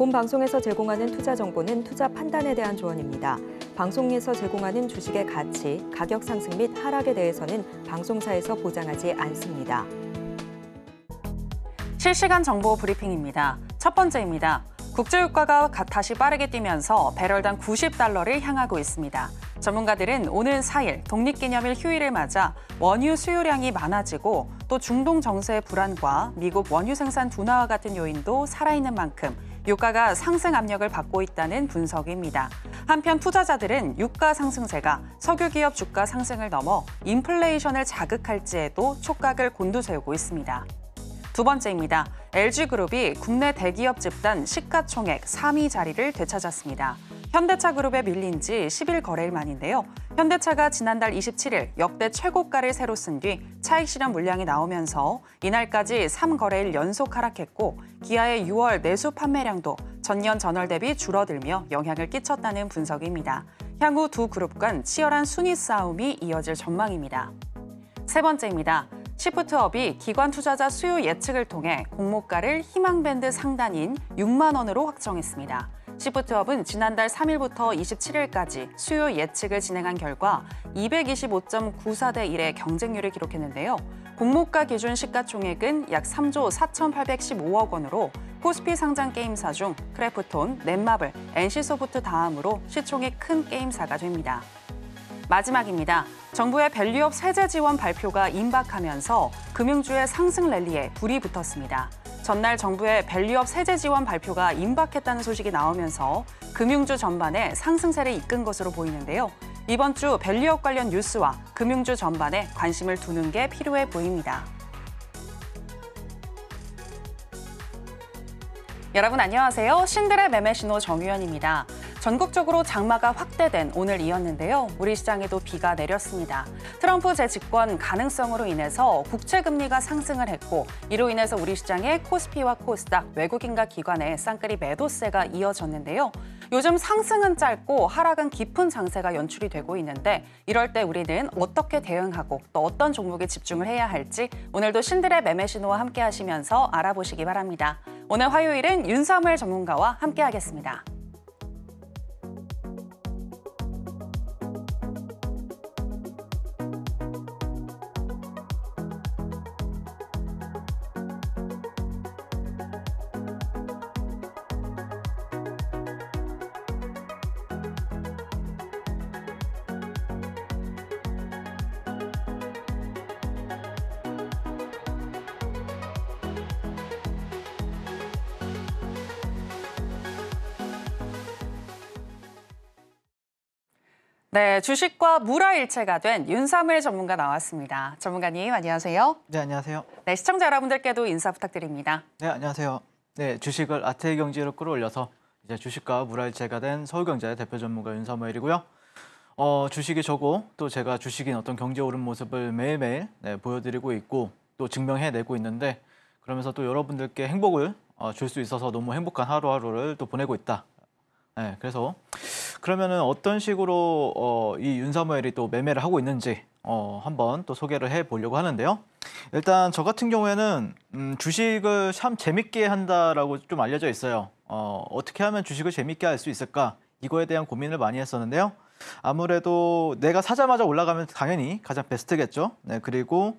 본 방송에서 제공하는 투자 정보는 투자 판단에 대한 조언입니다. 방송에서 제공하는 주식의 가치, 가격 상승 및 하락에 대해서는 방송사에서 보장하지 않습니다. 실시간 정보 브리핑입니다. 첫 번째입니다. 국제유가가 다시 빠르게 뛰면서 배럴당 90달러를 향하고 있습니다. 전문가들은 오는 4일 독립기념일 휴일을 맞아 원유 수요량이 많아지고 또 중동 정세의 불안과 미국 원유 생산 둔화와 같은 요인도 살아있는 만큼 유가가 상승 압력을 받고 있다는 분석입니다. 한편 투자자들은 유가 상승세가 석유 기업 주가 상승을 넘어 인플레이션을 자극할지에도 촉각을 곤두세우고 있습니다. 두 번째입니다. LG그룹이 국내 대기업 집단 시가총액 3위 자리를 되찾았습니다. 현대차 그룹에 밀린 지 10일 거래일 만인데요. 현대차가 지난달 27일 역대 최고가를 새로 쓴 뒤 차익 실현 물량이 나오면서 이날까지 3거래일 연속 하락했고 기아의 6월 내수 판매량도 전년 전월 대비 줄어들며 영향을 끼쳤다는 분석입니다. 향후 두 그룹 간 치열한 순위 싸움이 이어질 전망입니다. 세 번째입니다. 시프트업이 기관 투자자 수요 예측을 통해 공모가를 희망밴드 상단인 6만 원으로 확정했습니다. 시프트업은 지난달 3일부터 27일까지 수요 예측을 진행한 결과 225.94대 1의 경쟁률을 기록했는데요. 공모가 기준 시가총액은 약 3조 4,815억 원으로 코스피 상장 게임사 중 크래프톤, 넷마블, NC소프트 다음으로 시총이 큰 게임사가 됩니다. 마지막입니다. 정부의 밸류업 세제 지원 발표가 임박하면서 금융주의 상승 랠리에 불이 붙었습니다. 전날 정부의 밸류업 세제 지원 발표가 임박했다는 소식이 나오면서 금융주 전반에 상승세를 이끈 것으로 보이는데요. 이번 주 밸류업 관련 뉴스와 금융주 전반에 관심을 두는 게 필요해 보입니다. 여러분 안녕하세요. 신들의 매매신호 정유연입니다. 전국적으로 장마가 확대된 오늘이었는데요. 우리 시장에도 비가 내렸습니다. 트럼프 재집권 가능성으로 인해서 국채금리가 상승을 했고 이로 인해서 우리 시장의 코스피와 코스닥, 외국인과 기관의 쌍끌이 매도세가 이어졌는데요. 요즘 상승은 짧고 하락은 깊은 장세가 연출이 되고 있는데 이럴 때 우리는 어떻게 대응하고 또 어떤 종목에 집중을 해야 할지 오늘도 신들의 매매신호와 함께 하시면서 알아보시기 바랍니다. 오늘 화요일은 윤사무엘 전문가와 함께 하겠습니다. 네, 주식과 물화일체가 된 윤사무엘 전문가 나왔습니다. 전문가님 안녕하세요. 네, 안녕하세요. 네, 시청자 여러분들께도 인사 부탁드립니다. 네, 안녕하세요. 네, 주식을 아태의 경제로 끌어올려서 이제 주식과 물화일체가 된 서울경제 대표 전문가 윤사무엘이고요. 주식이 저고 또 제가 주식인 어떤 경제 오른 모습을 매일매일 보여드리고 있고 또 증명해내고 있는데 그러면서 또 여러분들께 행복을 줄 수 있어서 너무 행복한 하루하루를 또 보내고 있다. 네, 그래서 그러면은 어떤 식으로 이 윤사무엘이 또 매매를 하고 있는지 한번 또 소개를 해보려고 하는데요. 일단 저 같은 경우에는 주식을 참 재밌게 한다라고 좀 알려져 있어요. 어떻게 하면 주식을 재밌게 할 수 있을까? 이거에 대한 고민을 많이 했었는데요. 아무래도 내가 사자마자 올라가면 당연히 가장 베스트겠죠. 네, 그리고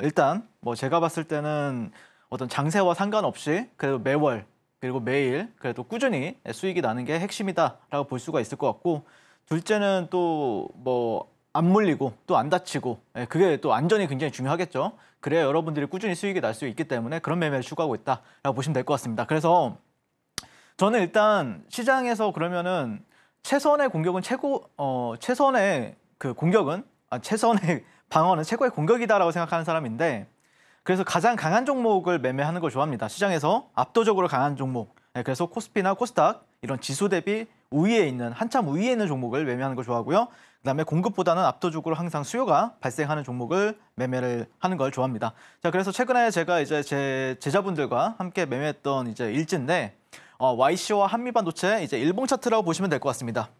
일단 뭐 제가 봤을 때는 어떤 장세와 상관없이 그래도 매월 그리고 매일 그래도 꾸준히 수익이 나는 게 핵심이다라고 볼 수가 있을 것 같고 둘째는 또 뭐 안 물리고 또 안 다치고 그게 또 안전이 굉장히 중요하겠죠. 그래야 여러분들이 꾸준히 수익이 날 수 있기 때문에 그런 매매를 추구하고 있다라고 보시면 될 것 같습니다. 그래서 저는 일단 시장에서 그러면은 최선의 공격은 최선의 그 공격은 최선의 방어는 최고의 공격이다라고 생각하는 사람인데 그래서 가장 강한 종목을 매매하는 걸 좋아합니다. 시장에서 압도적으로 강한 종목. 그래서 코스피나 코스닥 이런 지수 대비 우위에 있는 한참 우위에 있는 종목을 매매하는 걸 좋아하고요. 그다음에 공급보다는 압도적으로 항상 수요가 발생하는 종목을 매매를 하는 걸 좋아합니다. 자, 그래서 최근에 제가 이제 제 제자분들과 함께 매매했던 이제 일지인데 YC와 한미반도체 이제 일봉 차트라고 보시면 될 것 같습니다.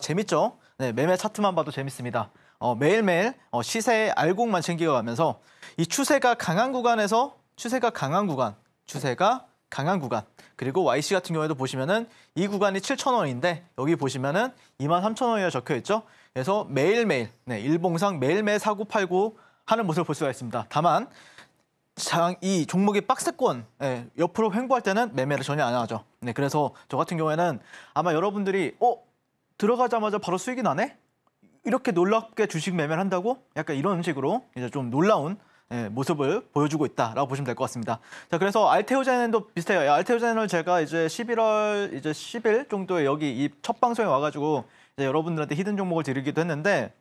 재밌죠? 네, 매매 차트만 봐도 재밌습니다. 매일매일 시세의 알곡만 챙겨가면서 이 추세가 강한 구간에서 추세가 강한 구간 그리고 YC 같은 경우에도 보시면은 이 구간이 7,000원인데 여기 보시면은 23,000원이라 적혀 있죠. 그래서 매일매일 일봉상 매일매일 사고 팔고 하는 모습을 볼 수가 있습니다. 다만 이 종목이 박스권 옆으로 횡보할 때는 매매를 전혀 안 하죠. 그래서 저 같은 경우에는 아마 여러분들이 들어가자마자 바로 수익이 나네? 이렇게 놀랍게 주식 매매를 한다고? 약간 이런 식으로 이제 좀 놀라운 모습을 보여주고 있다라고 보시면 될 것 같습니다. 자, 그래서 알테오젠도 비슷해요. 알테오젠을 제가 이제 11월 10일 정도에 여기 이 첫 방송에 와가지고 이제 여러분들한테 히든 종목을 드리기도 했는데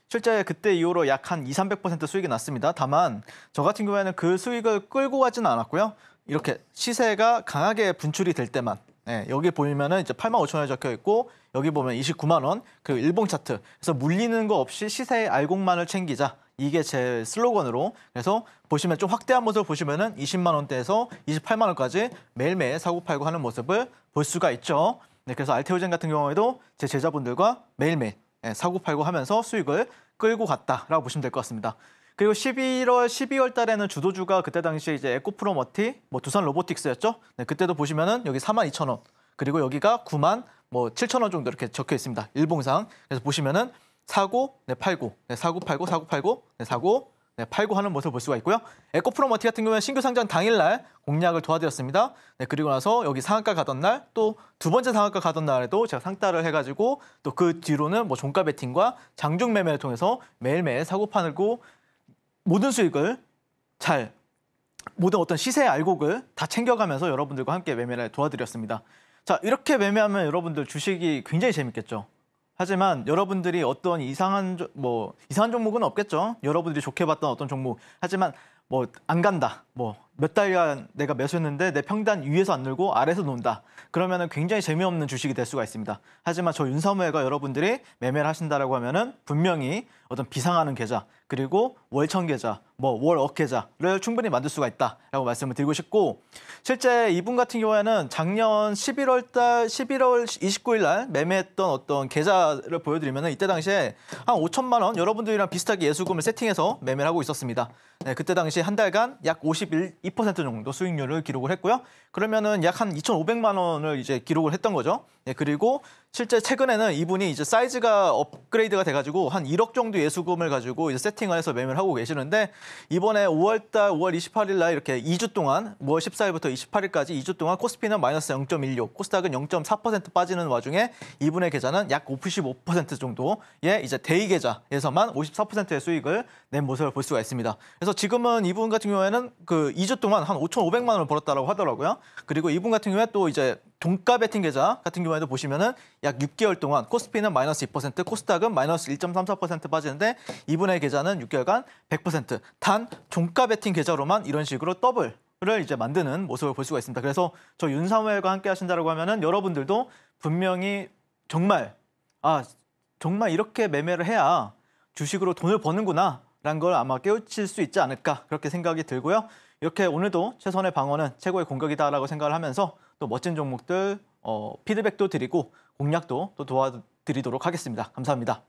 실제 그때 이후로 약 한 200~300% 수익이 났습니다. 다만 저 같은 경우에는 그 수익을 끌고 가지는 않았고요. 이렇게 시세가 강하게 분출이 될 때만 여기 보면은 이제 85,000원에 적혀 있고 여기 보면 29만 원 그 일봉 차트. 그래서 물리는 거 없이 시세의 알곡만을 챙기자. 이게 제 슬로건으로. 그래서 보시면 좀 확대한 모습을 보시면은 20만 원대에서 28만 원까지 매일매일 사고 팔고 하는 모습을 볼 수가 있죠. 그래서 알테오젠 같은 경우에도 제 제자분들과 매일매일 사고 팔고 하면서 수익을 끌고 갔다라고 보시면 될 것 같습니다. 그리고 12월 달에는 주도주가 그때 당시에 이제 에코프로머티, 두산 로보틱스였죠. 그때도 보시면은 여기 42,000원, 그리고 여기가 97,000원 정도 이렇게 적혀 있습니다. 일봉상. 그래서 보시면은 사고, 팔고, 사고, 팔고, 사고, 팔고, 사고, 팔고 하는 모습을 볼 수가 있고요. 에코프로머티 같은 경우는 신규 상장 당일날 공략을 도와드렸습니다. 그리고 나서 여기 상한가 가던 날, 또 두 번째 상한가 가던 날에도 제가 상따를 해가지고 또 그 뒤로는 종가 베팅과 장중 매매를 통해서 매일매일 사고 팔고 모든 수익을 모든 어떤 시세의 알곡을 다 챙겨가면서 여러분들과 함께 매매를 도와드렸습니다. 자, 이렇게 매매하면 여러분들 주식이 굉장히 재밌겠죠. 하지만 여러분들이 어떤 이상한 종목은 없겠죠. 여러분들이 좋게 봤던 어떤 종목. 하지만 안 간다. 몇 달간 내가 매수했는데 내 평단 위에서 안 늘고 아래에서 논다. 그러면은 굉장히 재미없는 주식이 될 수가 있습니다. 하지만 저 윤사무엘과 여러분들이 매매를 하신다라고 하면은 분명히 어떤 비상하는 계좌, 그리고 월천 계좌, 월억 계좌를 충분히 만들 수가 있다라고 말씀을 드리고 싶고, 실제 이분 같은 경우에는 작년 11월 29일 날 매매했던 어떤 계좌를 보여드리면은 이때 당시에 한 5천만 원 여러분들이랑 비슷하게 예수금을 세팅해서 매매를 하고 있었습니다. 그때 당시 한 달간 약 52% 정도 수익률을 기록을 했고요. 그러면은 약 한 2,500만 원을 이제 기록을 했던 거죠. 그리고 실제 최근에는 이분이 이제 사이즈가 업그레이드가 돼가지고 한 1억 정도 예수금을 가지고 이제 세팅을 해서 매매를 하고 계시는데, 이번에 5월 28일 날 이렇게 2주 동안 5월 14일부터 28일까지 2주 동안 코스피는 마이너스 0.16, 코스닥은 0.4% 빠지는 와중에 이분의 계좌는 약 55% 정도의 이제 대의 계좌에서만 54%의 수익을 낸 모습을 볼 수가 있습니다. 그래서 지금은 이분 같은 경우에는 그 2주 동안 한 5,500만 원을 벌었다라고 하더라고요. 그리고 이분 같은 경우에 또 이제 종가 베팅 계좌 같은 경우에도 보시면은 약 6개월 동안 코스피는 마이너스 2%, 코스닥은 마이너스 1.34% 빠지는데 이분의 계좌는 6개월간 100%. 단 종가 베팅 계좌로만 이런 식으로 더블을 이제 만드는 모습을 볼 수가 있습니다. 그래서 저 윤사무엘과 함께 하신다라고 하면은 여러분들도 분명히 정말 이렇게 매매를 해야 주식으로 돈을 버는구나라는 걸 아마 깨우칠 수 있지 않을까, 그렇게 생각이 들고요. 이렇게 오늘도 최선의 방어는 최고의 공격이다라고 생각을 하면서 또 멋진 종목들 피드백도 드리고 공략도 또 도와드리도록 하겠습니다. 감사합니다.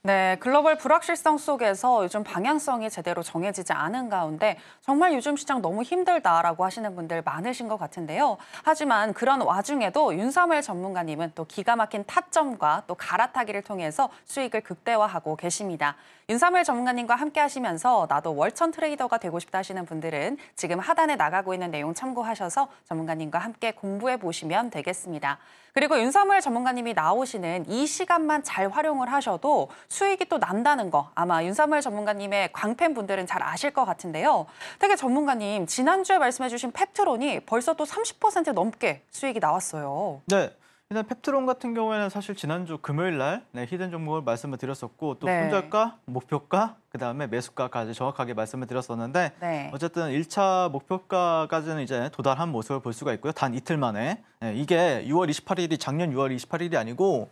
네, 글로벌 불확실성 속에서 요즘 방향성이 제대로 정해지지 않은 가운데 정말 요즘 시장 너무 힘들다라고 하시는 분들 많으신 것 같은데요. 하지만 그런 와중에도 윤사무엘 전문가님은 또 기가 막힌 타점과 또 갈아타기를 통해서 수익을 극대화하고 계십니다. 윤사무엘 전문가님과 함께 하시면서 나도 월천 트레이더가 되고 싶다 하시는 분들은 지금 하단에 나가고 있는 내용 참고하셔서 전문가님과 함께 공부해 보시면 되겠습니다. 그리고 윤사무엘 전문가님이 나오시는 이 시간만 잘 활용을 하셔도 수익이 또 난다는 거 아마 윤사무엘 전문가님의 광팬분들은 잘 아실 것 같은데요. 특히 전문가님, 지난주에 말씀해 주신 펩트론이 벌써 또 30% 넘게 수익이 나왔어요. 네. 일단 펩트론 같은 경우에는 사실 지난주 금요일 날 히든 종목을 말씀을 드렸었고, 또 손절가, 목표가, 그다음에 매수가까지 정확하게 말씀을 드렸었는데 어쨌든 1차 목표가까지는 이제 도달한 모습을 볼 수가 있고요. 단 이틀 만에. 이게 6월 28일이 작년 6월 28일이 아니고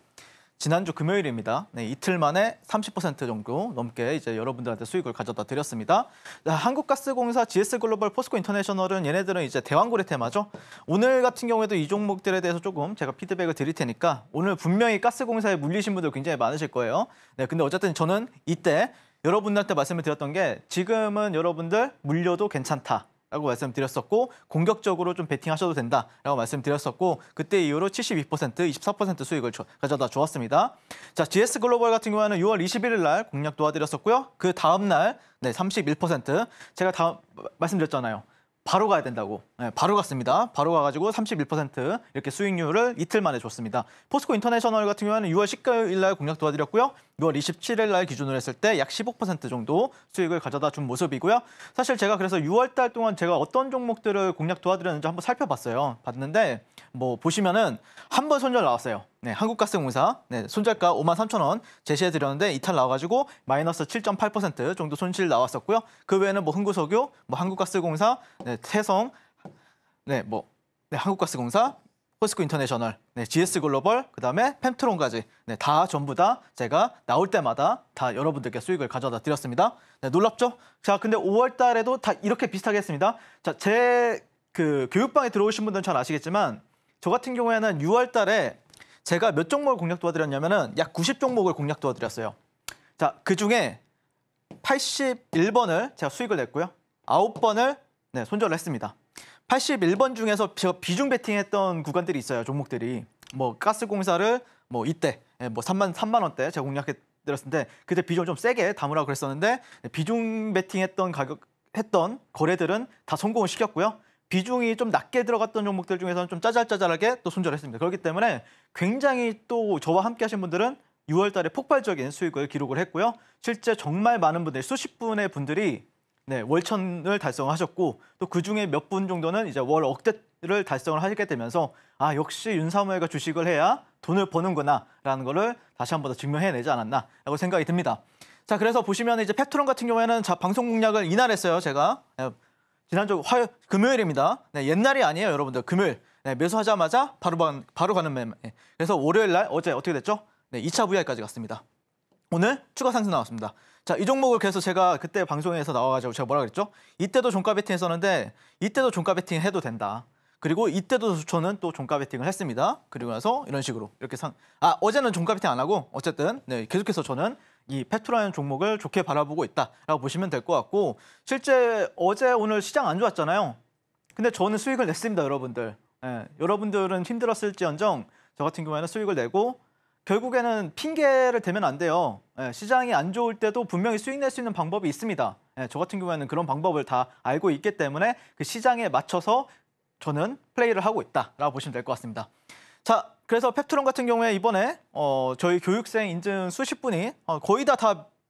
지난주 금요일입니다. 이틀 만에 30% 정도 넘게 이제 여러분들한테 수익을 가져다 드렸습니다. 한국가스공사, GS글로벌, 포스코인터내셔널은 얘네들은 이제 대왕고래 테마죠. 오늘 같은 경우에도 이 종목들에 대해서 조금 제가 피드백을 드릴 테니까 오늘 분명히 가스공사에 물리신 분들 굉장히 많으실 거예요. 근데 어쨌든 저는 이때 여러분들한테 말씀을 드렸던 게 지금은 여러분들 물려도 괜찮다. 라고 말씀드렸었고 공격적으로 좀 베팅하셔도 된다라고 말씀드렸었고 그때 이후로 72%, 24% 수익을 가져다 주었습니다. 자, GS 글로벌 같은 경우에는 6월 21일 날 공략 도와드렸었고요. 그 다음 날 31%. 제가 다 말씀드렸잖아요. 바로 가야 된다고. 네, 바로 갔습니다. 바로 가가지고 31% 이렇게 수익률을 이틀 만에 줬습니다. 포스코 인터내셔널 같은 경우에는 6월 19일 날 공략 도와드렸고요. 6월 27일 날 기준으로 했을 때 약 15% 정도 수익을 가져다 준 모습이고요. 사실 제가 그래서 6월 달 동안 제가 어떤 종목들을 공략 도와드렸는지 한번 살펴봤어요. 봤는데 뭐 보시면은 한 번 손절 나왔어요. 네, 한국가스공사 손절가 53,000원 제시해드렸는데 이탈 나와가지고 마이너스 7.8% 정도 손실 나왔었고요. 그 외에는 뭐 흥구석유, 뭐 한국가스공사, 태성, 한국가스공사, 포스코 인터내셔널, GS 글로벌, 그다음에 펜트론까지 다 전부 다 제가 나올 때마다 다 여러분들께 수익을 가져다 드렸습니다. 놀랍죠? 자, 근데 5월 달에도 다 이렇게 비슷하게 했습니다. 자, 제 그 교육방에 들어오신 분들은 잘 아시겠지만 저 같은 경우에는 6월 달에 제가 몇 종목을 공략 도와드렸냐면은 약 90종목을 공략 도와드렸어요. 자, 그중에 81번을 제가 수익을 냈고요. 9번을 손절을 했습니다. 81번 중에서 제가 비중 베팅했던 구간들이 있어요. 종목들이. 뭐 가스공사를 뭐 이때 뭐 3만 원대 제가 공략해 드렸는데 그때 비중을 좀 세게 담으라고 그랬었는데 비중 베팅했던 했던 거래들은 다 성공을 시켰고요. 비중이 좀 낮게 들어갔던 종목들 중에서는 좀 짜잘짜잘하게 또 손절을 했습니다. 그렇기 때문에 굉장히 또 저와 함께 하신 분들은 6월 달에 폭발적인 수익을 기록을 했고요. 실제 정말 많은 분들, 수십 분의 분들이 월천을 달성하셨고 또 그중에 몇 분 정도는 이제 월 억대를 달성을 하게 되면서 아, 역시 윤사모가 주식을 해야 돈을 버는구나라는 거를 다시 한 번 더 증명해내지 않았나라고 생각이 듭니다. 자, 그래서 보시면 이제 팩트론 같은 경우에는 방송 공략을 이날 했어요. 제가 지난주 금요일입니다. 옛날이 아니에요, 여러분들. 금요일 매수하자마자 바로 가는 매매. 그래서 월요일 날 어제 어떻게 됐죠? 2차 VR까지 갔습니다. 오늘 추가 상승 나왔습니다. 자, 이 종목을 그래서 제가 그때 방송에서 나와가지고 제가 뭐라 그랬죠? 이때도 종가 베팅 했었는데 이때도 종가 베팅 해도 된다. 그리고 이때도 저는 또 종가 베팅을 했습니다. 그리고 나서 이런 식으로 이렇게 어제는 종가 베팅 안 하고 어쨌든 계속해서 저는 이 팩트론 종목을 좋게 바라보고 있다라고 보시면 될 것 같고 실제 어제 오늘 시장 안 좋았잖아요. 근데 저는 수익을 냈습니다, 여러분들. 여러분들은 힘들었을지언정 저 같은 경우에는 수익을 내고 결국에는 핑계를 대면 안 돼요. 시장이 안 좋을 때도 분명히 수익 낼 수 있는 방법이 있습니다. 저 같은 경우에는 그런 방법을 다 알고 있기 때문에 그 시장에 맞춰서 저는 플레이를 하고 있다라고 보시면 될 것 같습니다. 자, 그래서 팩트론 같은 경우에 이번에 저희 교육생 인증 수십 분이 거의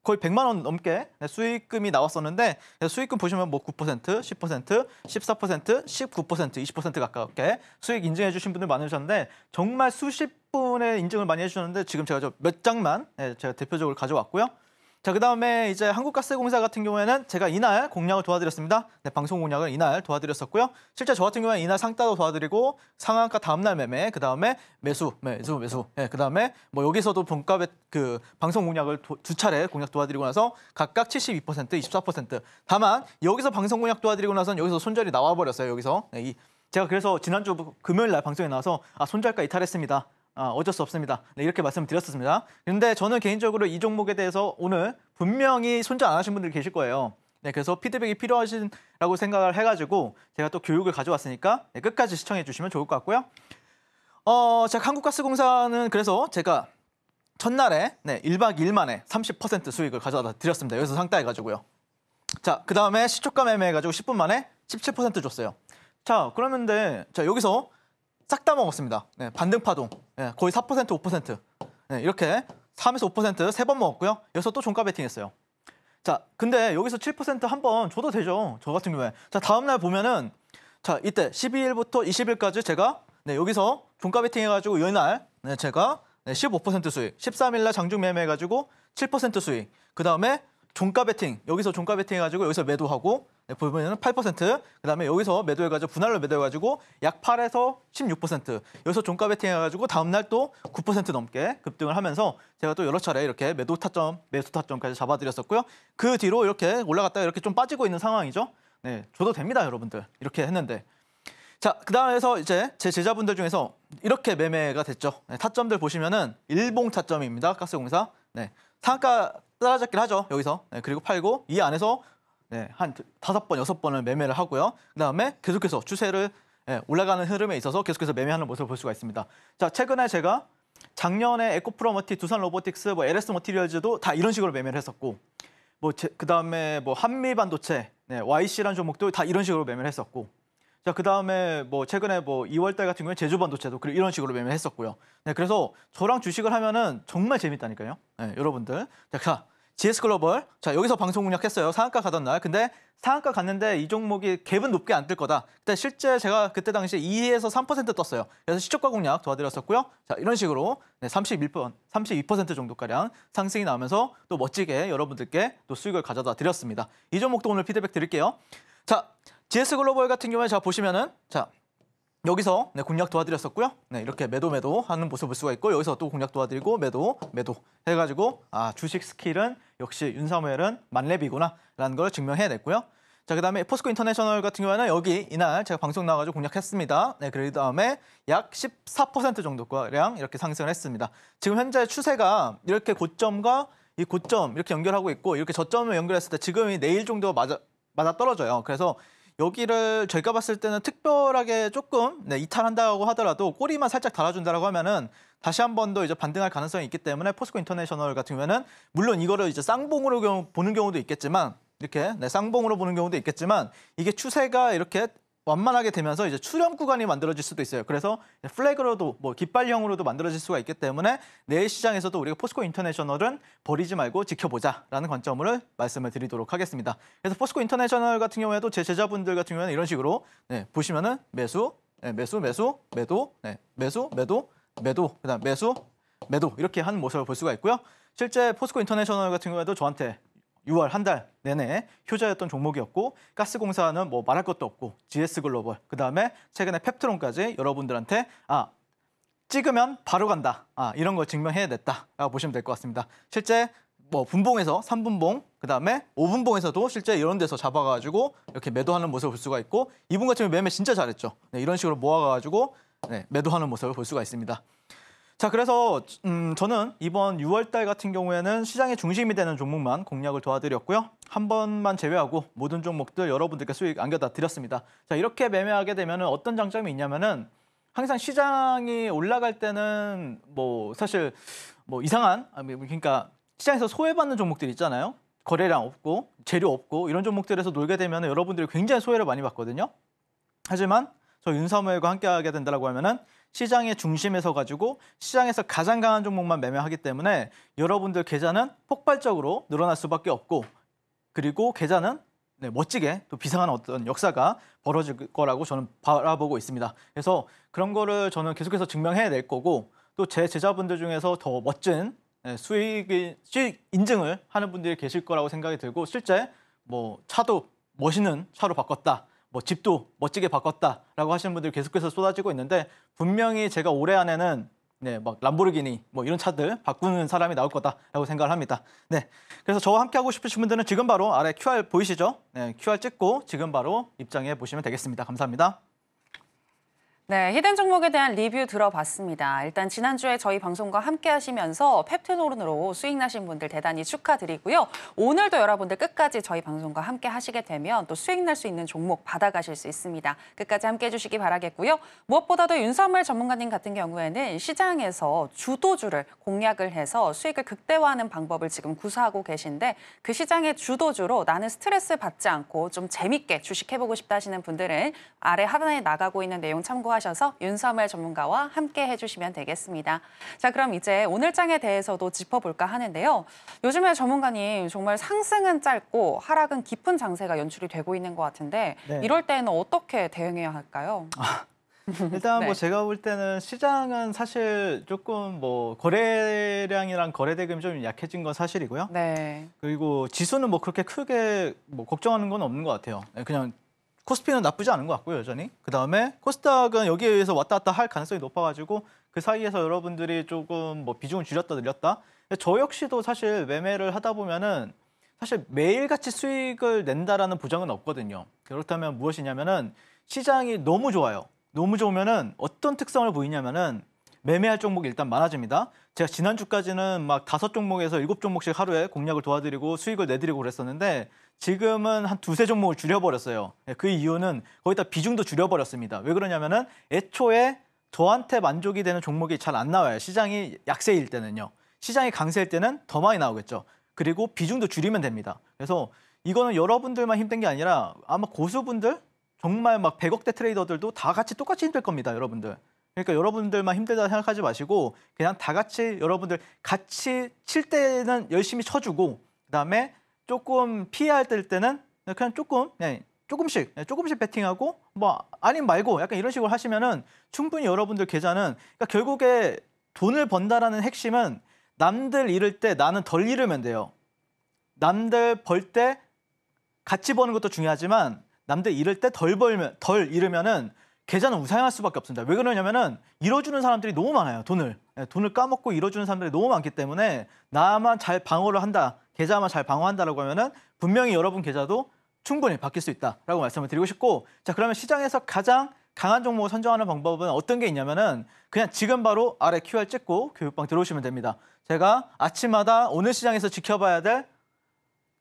거의 100만 원 넘게 수익금이 나왔었는데 수익금 보시면 뭐 9%, 10%, 14%, 19%, 20% 가깝게 수익 인증해 주신 분들 많으셨는데 정말 수십 분의 인증을 많이 해주셨는데 지금 제가 몇 장만 제가 대표적으로 가져왔고요. 자, 그다음에 이제 한국가스공사 같은 경우에는 제가 이날 공략을 도와드렸습니다. 방송 공략을 이날 도와드렸었고요. 실제 저 같은 경우에는 이날 상따도 도와드리고 상한가 다음날 매매, 그다음에 매수. 그다음에 뭐 여기서도 본값의 그 방송 공략을 두 차례 공략 도와드리고 나서 각각 72%, 24%. 다만 여기서 방송 공략 도와드리고 나서는 여기서 손절이 나와 버렸어요. 여기서 제가 그래서 지난주 금요일 날 방송에 나와서 손절가 이탈했습니다. 어쩔 수 없습니다. 이렇게 말씀드렸었습니다. 그런데 저는 개인적으로 이 종목에 대해서 오늘 분명히 손절 안 하신 분들이 계실 거예요. 그래서 피드백이 필요하시라고 생각을 해가지고 제가 또 교육을 가져왔으니까 끝까지 시청해 주시면 좋을 것 같고요. 자, 한국가스공사는 그래서 제가 첫날에 1박 2일 만에 30% 수익을 가져다 드렸습니다. 여기서 상따해가지고요. 자, 그 다음에 시초가 매매해가지고 10분 만에 17% 줬어요. 자, 그러면 여기서 싹 다 먹었습니다. 반등파동 거의 4%, 5% 이렇게 3에서 5% 세 번 먹었고요. 여기서 또 종가 베팅했어요. 자, 근데 여기서 7% 한 번 줘도 되죠. 저 같은 경우에. 자, 다음 날 보면은 자, 이때 12일부터 20일까지 제가 여기서 종가 베팅해가지고 이날 제가 15% 수익, 13일 날 장중 매매해가지고 7% 수익. 그 다음에 종가 베팅, 여기서 종가 베팅 해가지고 여기서 매도하고 보면은 8%, 그 다음에 여기서 매도해가지고 분할로 매도해가지고 약 8에서 16%, 여기서 종가 베팅 해가지고 다음날 또 9% 넘게 급등을 하면서 제가 또 여러 차례 이렇게 매도 타점, 매수 타점까지 잡아드렸었고요. 그 뒤로 이렇게 올라갔다가 이렇게 좀 빠지고 있는 상황이죠. 줘도 됩니다, 여러분들. 이렇게 했는데. 자, 그 다음에서 이제 제 제자분들 중에서 이렇게 매매가 됐죠. 타점들 보시면은 일봉 타점입니다. 가스공사. 상한가 따라잡기를 하죠, 여기서. 그리고 팔고 이 안에서 네, 한 5번, 6번을 매매를 하고요. 그다음에 계속해서 추세를 올라가는 흐름에 있어서 계속해서 매매하는 모습을 볼 수가 있습니다. 자, 최근에 제가 작년에 에코프로머티, 두산 로보틱스, 뭐 LS 머티리얼즈도 다 이런 식으로 매매를 했었고, 그다음에 뭐 한미반도체, YC라는 종목도 다 이런 식으로 매매를 했었고, 자, 그다음에 뭐 최근에 뭐 2월 달 같은 경우에 제주반도체도 이런 식으로 매매를 했었고요. 네, 그래서 저랑 주식을 하면은 정말 재밌다니까요. 네, 여러분들. 자, GS글로벌. 자, 여기서 방송 공략했어요. 상한가 가던 날. 근데 상한가 갔는데 이 종목이 갭은 높게 안 뜰 거다. 근데 실제 제가 그때 당시에 2에서 3% 떴어요. 그래서 시초가 공략 도와드렸었고요. 자, 이런 식으로 32% 정도가량 상승이 나오면서 또 멋지게 여러분들께 또 수익을 가져다 드렸습니다. 이 종목도 오늘 피드백 드릴게요. 자, GS글로벌 같은 경우에 자 보시면은 자 여기서 공략 도와드렸었고요. 네, 이렇게 매도 하는 모습을 볼 수가 있고 여기서 또 공략 도와드리고 매도 해가지고 주식 스킬은 역시 윤사무엘은 만렙이구나라는 걸 증명해냈고요. 자, 그다음에 포스코 인터내셔널 같은 경우에는 여기 이날 제가 방송 나와가지고 공략했습니다. 네, 그 다음에 약 14% 정도가량 이렇게 상승을 했습니다. 지금 현재 추세가 이렇게 고점과 이 고점 이렇게 연결하고 있고 이렇게 저점을 연결했을 때 지금이 내일 정도 맞아 떨어져요. 그래서 여기를 저희가 봤을 때는 특별하게 조금 이탈한다고 하더라도 꼬리만 살짝 달아준다라고 하면은 다시 한 번 더 이제 반등할 가능성이 있기 때문에 포스코 인터내셔널 같은 경우에는 물론 이거를 이제 쌍봉으로 보는 경우도 있겠지만 이렇게 쌍봉으로 보는 경우도 있겠지만 이게 추세가 이렇게 완만하게 되면서 이제 출현 구간이 만들어질 수도 있어요. 그래서 플래그로도 뭐 깃발형으로도 만들어질 수가 있기 때문에 내일 시장에서도 우리가 포스코 인터내셔널은 버리지 말고 지켜보자라는 관점을 말씀을 드리도록 하겠습니다. 그래서 포스코 인터내셔널 같은 경우에도 제 제자분들 같은 경우에는 이런 식으로 보시면은 매도, 그다음 매도 이렇게 하는 모습을 볼 수가 있고요. 실제 포스코 인터내셔널 같은 경우에도 저한테 6월 한 달 내내 효자였던 종목이었고 가스공사는 뭐 말할 것도 없고 GS글로벌 그다음에 최근에 펩트론까지 여러분들한테 찍으면 바로 간다 이런 걸 증명해냈다라고 보시면 될 것 같습니다. 실제 뭐 분봉에서 3분봉 그다음에 5분봉에서도 실제 이런 데서 잡아가지고 이렇게 매도하는 모습을 볼 수가 있고 이분 같은 경우 매매 진짜 잘했죠. 네, 이런 식으로 모아가지고 매도하는 모습을 볼 수가 있습니다. 자, 그래서 저는 이번 6월 달 같은 경우에는 시장의 중심이 되는 종목만 공략을 도와드렸고요. 한 번만 제외하고 모든 종목들 여러분들께 수익 안겨다 드렸습니다. 자, 이렇게 매매하게 되면 어떤 장점이 있냐면은 항상 시장이 올라갈 때는 뭐 사실 뭐 이상한 그러니까 시장에서 소외받는 종목들 있잖아요. 거래량 없고 재료 없고 이런 종목들에서 놀게 되면 여러분들이 굉장히 소외를 많이 받거든요. 하지만 저 윤사무엘과 함께하게 된다고 하면은 시장의 중심에서 가지고 시장에서 가장 강한 종목만 매매하기 때문에 여러분들 계좌는 폭발적으로 늘어날 수밖에 없고 그리고 계좌는 멋지게 또 비상한 어떤 역사가 벌어질 거라고 저는 바라보고 있습니다. 그래서 그런 거를 저는 계속해서 증명해낼 거고 또 제 제자분들 중에서 더 멋진 수익 인증을 하는 분들이 계실 거라고 생각이 들고 실제 뭐 차도 멋있는 차로 바꿨다. 뭐 집도 멋지게 바꿨다라고 하시는 분들이 계속해서 쏟아지고 있는데 분명히 제가 올해 안에는 막 람보르기니 뭐 이런 차들 바꾸는 사람이 나올 거다라고 생각을 합니다. 네, 그래서 저와 함께 하고 싶으신 분들은 지금 바로 아래 QR 보이시죠? QR 찍고 지금 바로 입장해 보시면 되겠습니다. 감사합니다. 네, 히든 종목에 대한 리뷰 들어봤습니다. 일단 지난주에 저희 방송과 함께 하시면서 펩트론으로 수익 나신 분들 대단히 축하드리고요. 오늘도 여러분들 끝까지 저희 방송과 함께 하시게 되면 또 수익 날 수 있는 종목 받아가실 수 있습니다. 끝까지 함께 해주시기 바라겠고요. 무엇보다도 윤사무엘 전문가님 같은 경우에는 시장에서 주도주를 공략을 해서 수익을 극대화하는 방법을 지금 구사하고 계신데 그 시장의 주도주로 나는 스트레스 받지 않고 좀 재밌게 주식해보고 싶다 하시는 분들은 아래 하단에 나가고 있는 내용 참고하셔서 윤사무엘 전문가와 함께 해주시면 되겠습니다. 자, 그럼 이제 오늘 장에 대해서도 짚어볼까 하는데요. 요즘에 전문가님 정말 상승은 짧고 하락은 깊은 장세가 연출이 되고 있는 것 같은데 이럴 때는 어떻게 대응해야 할까요? 일단 뭐 제가 볼 때는 시장은 사실 조금 뭐 거래량이랑 거래 대금이 좀 약해진 건 사실이고요. 네. 그리고 지수는 뭐 그렇게 크게 뭐 걱정하는 건 없는 것 같아요. 그냥 코스피는 나쁘지 않은 것 같고요, 여전히. 그다음에 코스닥은 여기에 의해서 왔다 갔다 할 가능성이 높아가지고 그 사이에서 여러분들이 조금 뭐 비중을 줄였다 늘렸다. 저 역시도 사실 매매를 하다 보면은 사실 매일같이 수익을 낸다라는 보장은 없거든요. 그렇다면 무엇이냐면은 시장이 너무 좋아요. 너무 좋으면은 어떤 특성을 보이냐면은 매매할 종목이 일단 많아집니다. 제가 지난주까지는 막 5종목에서 7종목씩 하루에 공략을 도와드리고 수익을 내드리고 그랬었는데 지금은 한 두세 종목을 줄여버렸어요. 그 이유는 거기다 비중도 줄여버렸습니다. 왜 그러냐면은 애초에 저한테 만족이 되는 종목이 잘 안 나와요. 시장이 약세일 때는요. 시장이 강세일 때는 더 많이 나오겠죠. 그리고 비중도 줄이면 됩니다. 그래서 이거는 여러분들만 힘든 게 아니라 아마 고수분들, 정말 막 100억대 트레이더들도 다 같이 똑같이 힘들 겁니다, 여러분들. 그러니까 여러분들만 힘들다 생각하지 마시고 그냥 다 같이 여러분들 같이 칠 때는 열심히 쳐주고 그다음에 조금 피해야 할 때는 그냥 조금씩 배팅하고 뭐 아님 말고 약간 이런 식으로 하시면은 충분히 여러분들 계좌는 그러니까 결국에 돈을 번다라는 핵심은 남들 잃을 때 나는 덜 잃으면 돼요. 남들 벌 때 같이 버는 것도 중요하지만 남들 잃을 때 덜 잃으면은 계좌는 우상향할 수밖에 없습니다. 왜 그러냐면은 잃어주는 사람들이 너무 많아요. 돈을 까먹고 잃어주는 사람들이 너무 많기 때문에 나만 잘 방어를 한다, 계좌만 잘 방어한다라고 하면은 분명히 여러분 계좌도 충분히 바뀔 수 있다라고 말씀을 드리고 싶고, 자 그러면 시장에서 가장 강한 종목을 선정하는 방법은 어떤 게 있냐면은 그냥 지금 바로 아래 QR 찍고 교육방 들어오시면 됩니다. 제가 아침마다 오늘 시장에서 지켜봐야 될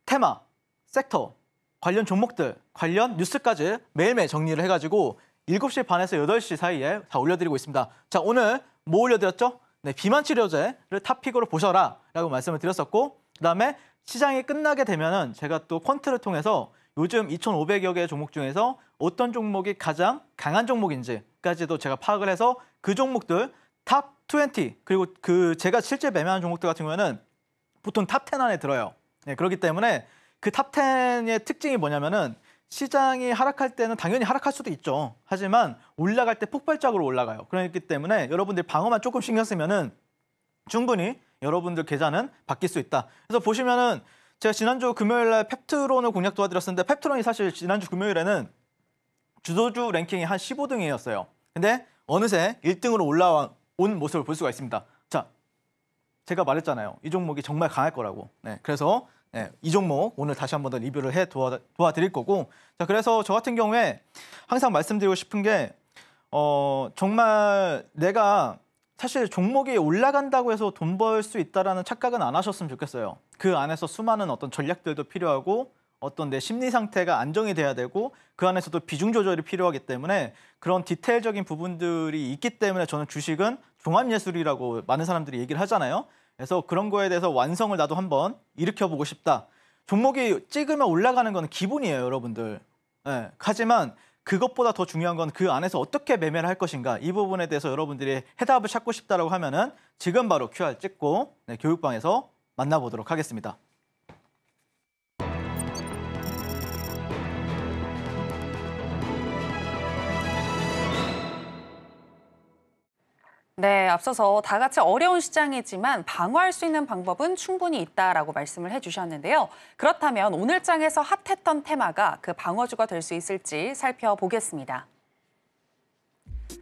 테마, 섹터, 관련 종목들, 관련 뉴스까지 매일매일 정리를 해가지고 7시 반에서 8시 사이에 다 올려드리고 있습니다. 자, 오늘 뭐 올려드렸죠? 네, 비만 치료제를 탑픽으로 보셔라 라고 말씀을 드렸었고, 그다음에 시장이 끝나게 되면은 제가 또 퀀트를 통해서 요즘 2,500여 개의 종목 중에서 어떤 종목이 가장 강한 종목인지까지도 제가 파악을 해서 그 종목들 탑 20, 그리고 그 제가 실제 매매한 종목들 같은 경우에는 보통 탑 10 안에 들어요. 네, 그렇기 때문에 그 탑 10의 특징이 뭐냐면은 시장이 하락할 때는 당연히 하락할 수도 있죠. 하지만 올라갈 때 폭발적으로 올라가요. 그렇기 때문에 여러분들 방어만 조금 신경 쓰면은 충분히 여러분들 계좌는 바뀔 수 있다. 그래서 보시면은 제가 지난주 금요일 날 펩트론을 공략 도와드렸었는데 펩트론이 사실 지난주 금요일에는 주도주 랭킹이 한 15등이었어요. 근데 어느새 1등으로 올라온 모습을 볼 수가 있습니다. 자, 제가 말했잖아요. 이 종목이 정말 강할 거라고. 네, 그래서 이 종목 오늘 다시 한 번 더 리뷰를 해 도와드릴 거고, 자 그래서 저 같은 경우에 항상 말씀드리고 싶은 게 정말 내가 사실 종목이 올라간다고 해서 돈 벌 수 있다라는 착각은 안 하셨으면 좋겠어요. 그 안에서 수많은 어떤 전략들도 필요하고 어떤 내 심리 상태가 안정이 돼야 되고 그 안에서도 비중 조절이 필요하기 때문에 그런 디테일적인 부분들이 있기 때문에 저는 주식은 종합예술이라고 많은 사람들이 얘기를 하잖아요. 그래서 그런 거에 대해서 완성을 나도 한번 일으켜보고 싶다. 종목이 찍으면 올라가는 건 기본이에요, 여러분들. 네, 하지만 그것보다 더 중요한 건 그 안에서 어떻게 매매를 할 것인가, 이 부분에 대해서 여러분들이 해답을 찾고 싶다라고 하면은 지금 바로 QR 찍고 교육방에서 만나보도록 하겠습니다. 네, 앞서서 다 같이 어려운 시장이지만 방어할 수 있는 방법은 충분히 있다라고 말씀을 해주셨는데요. 그렇다면 오늘 장에서 핫했던 테마가 그 방어주가 될 수 있을지 살펴보겠습니다.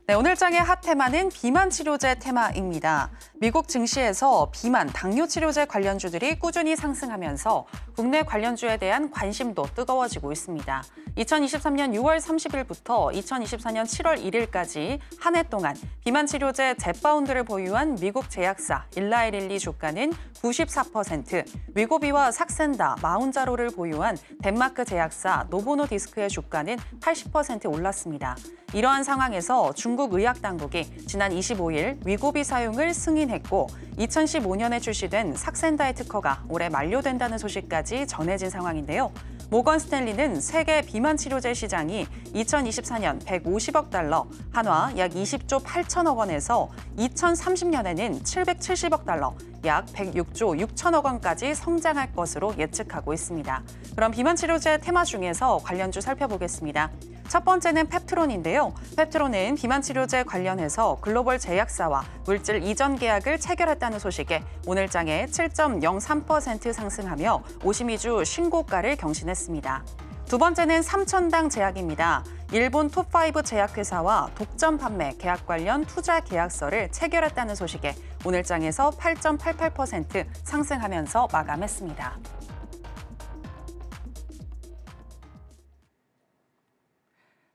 네, 오늘 장의 핫 테마는 비만 치료제 테마입니다. 미국 증시에서 비만, 당뇨 치료제 관련주들이 꾸준히 상승하면서 국내 관련주에 대한 관심도 뜨거워지고 있습니다. 2023년 6월 30일부터 2024년 7월 1일까지 한 해 동안 비만 치료제 젯바운드를 보유한 미국 제약사 일라이릴리 주가는 94%, 위고비와 삭센다, 마운자로를 보유한 덴마크 제약사 노보노디스크의 주가는 80% 올랐습니다. 이러한 상황에서 중국 의약당국이 지난 25일 위고비 사용을 승인했고 2015년에 출시된 삭센다의 특허가 올해 만료된다는 소식까지 전해진 상황인데요. 모건 스탠리는 세계 비만 치료제 시장이 2024년 150억 달러, 한화 약 20조 8천억 원에서 2030년에는 770억 달러, 약 106조 6천억 원까지 성장할 것으로 예측하고 있습니다. 그럼 비만 치료제 테마 중에서 관련주 살펴보겠습니다. 첫 번째는 펩트론인데요. 펩트론은 비만 치료제 관련해서 글로벌 제약사와 물질 이전 계약을 체결했다는 소식에 오늘 장에 7.03% 상승하며 52주 신고가를 경신했습니다. 두 번째는 삼천당 제약입니다. 일본 톱5 제약회사와 독점 판매 계약 관련 투자 계약서를 체결했다는 소식에 오늘 장에서 8.88% 상승하면서 마감했습니다.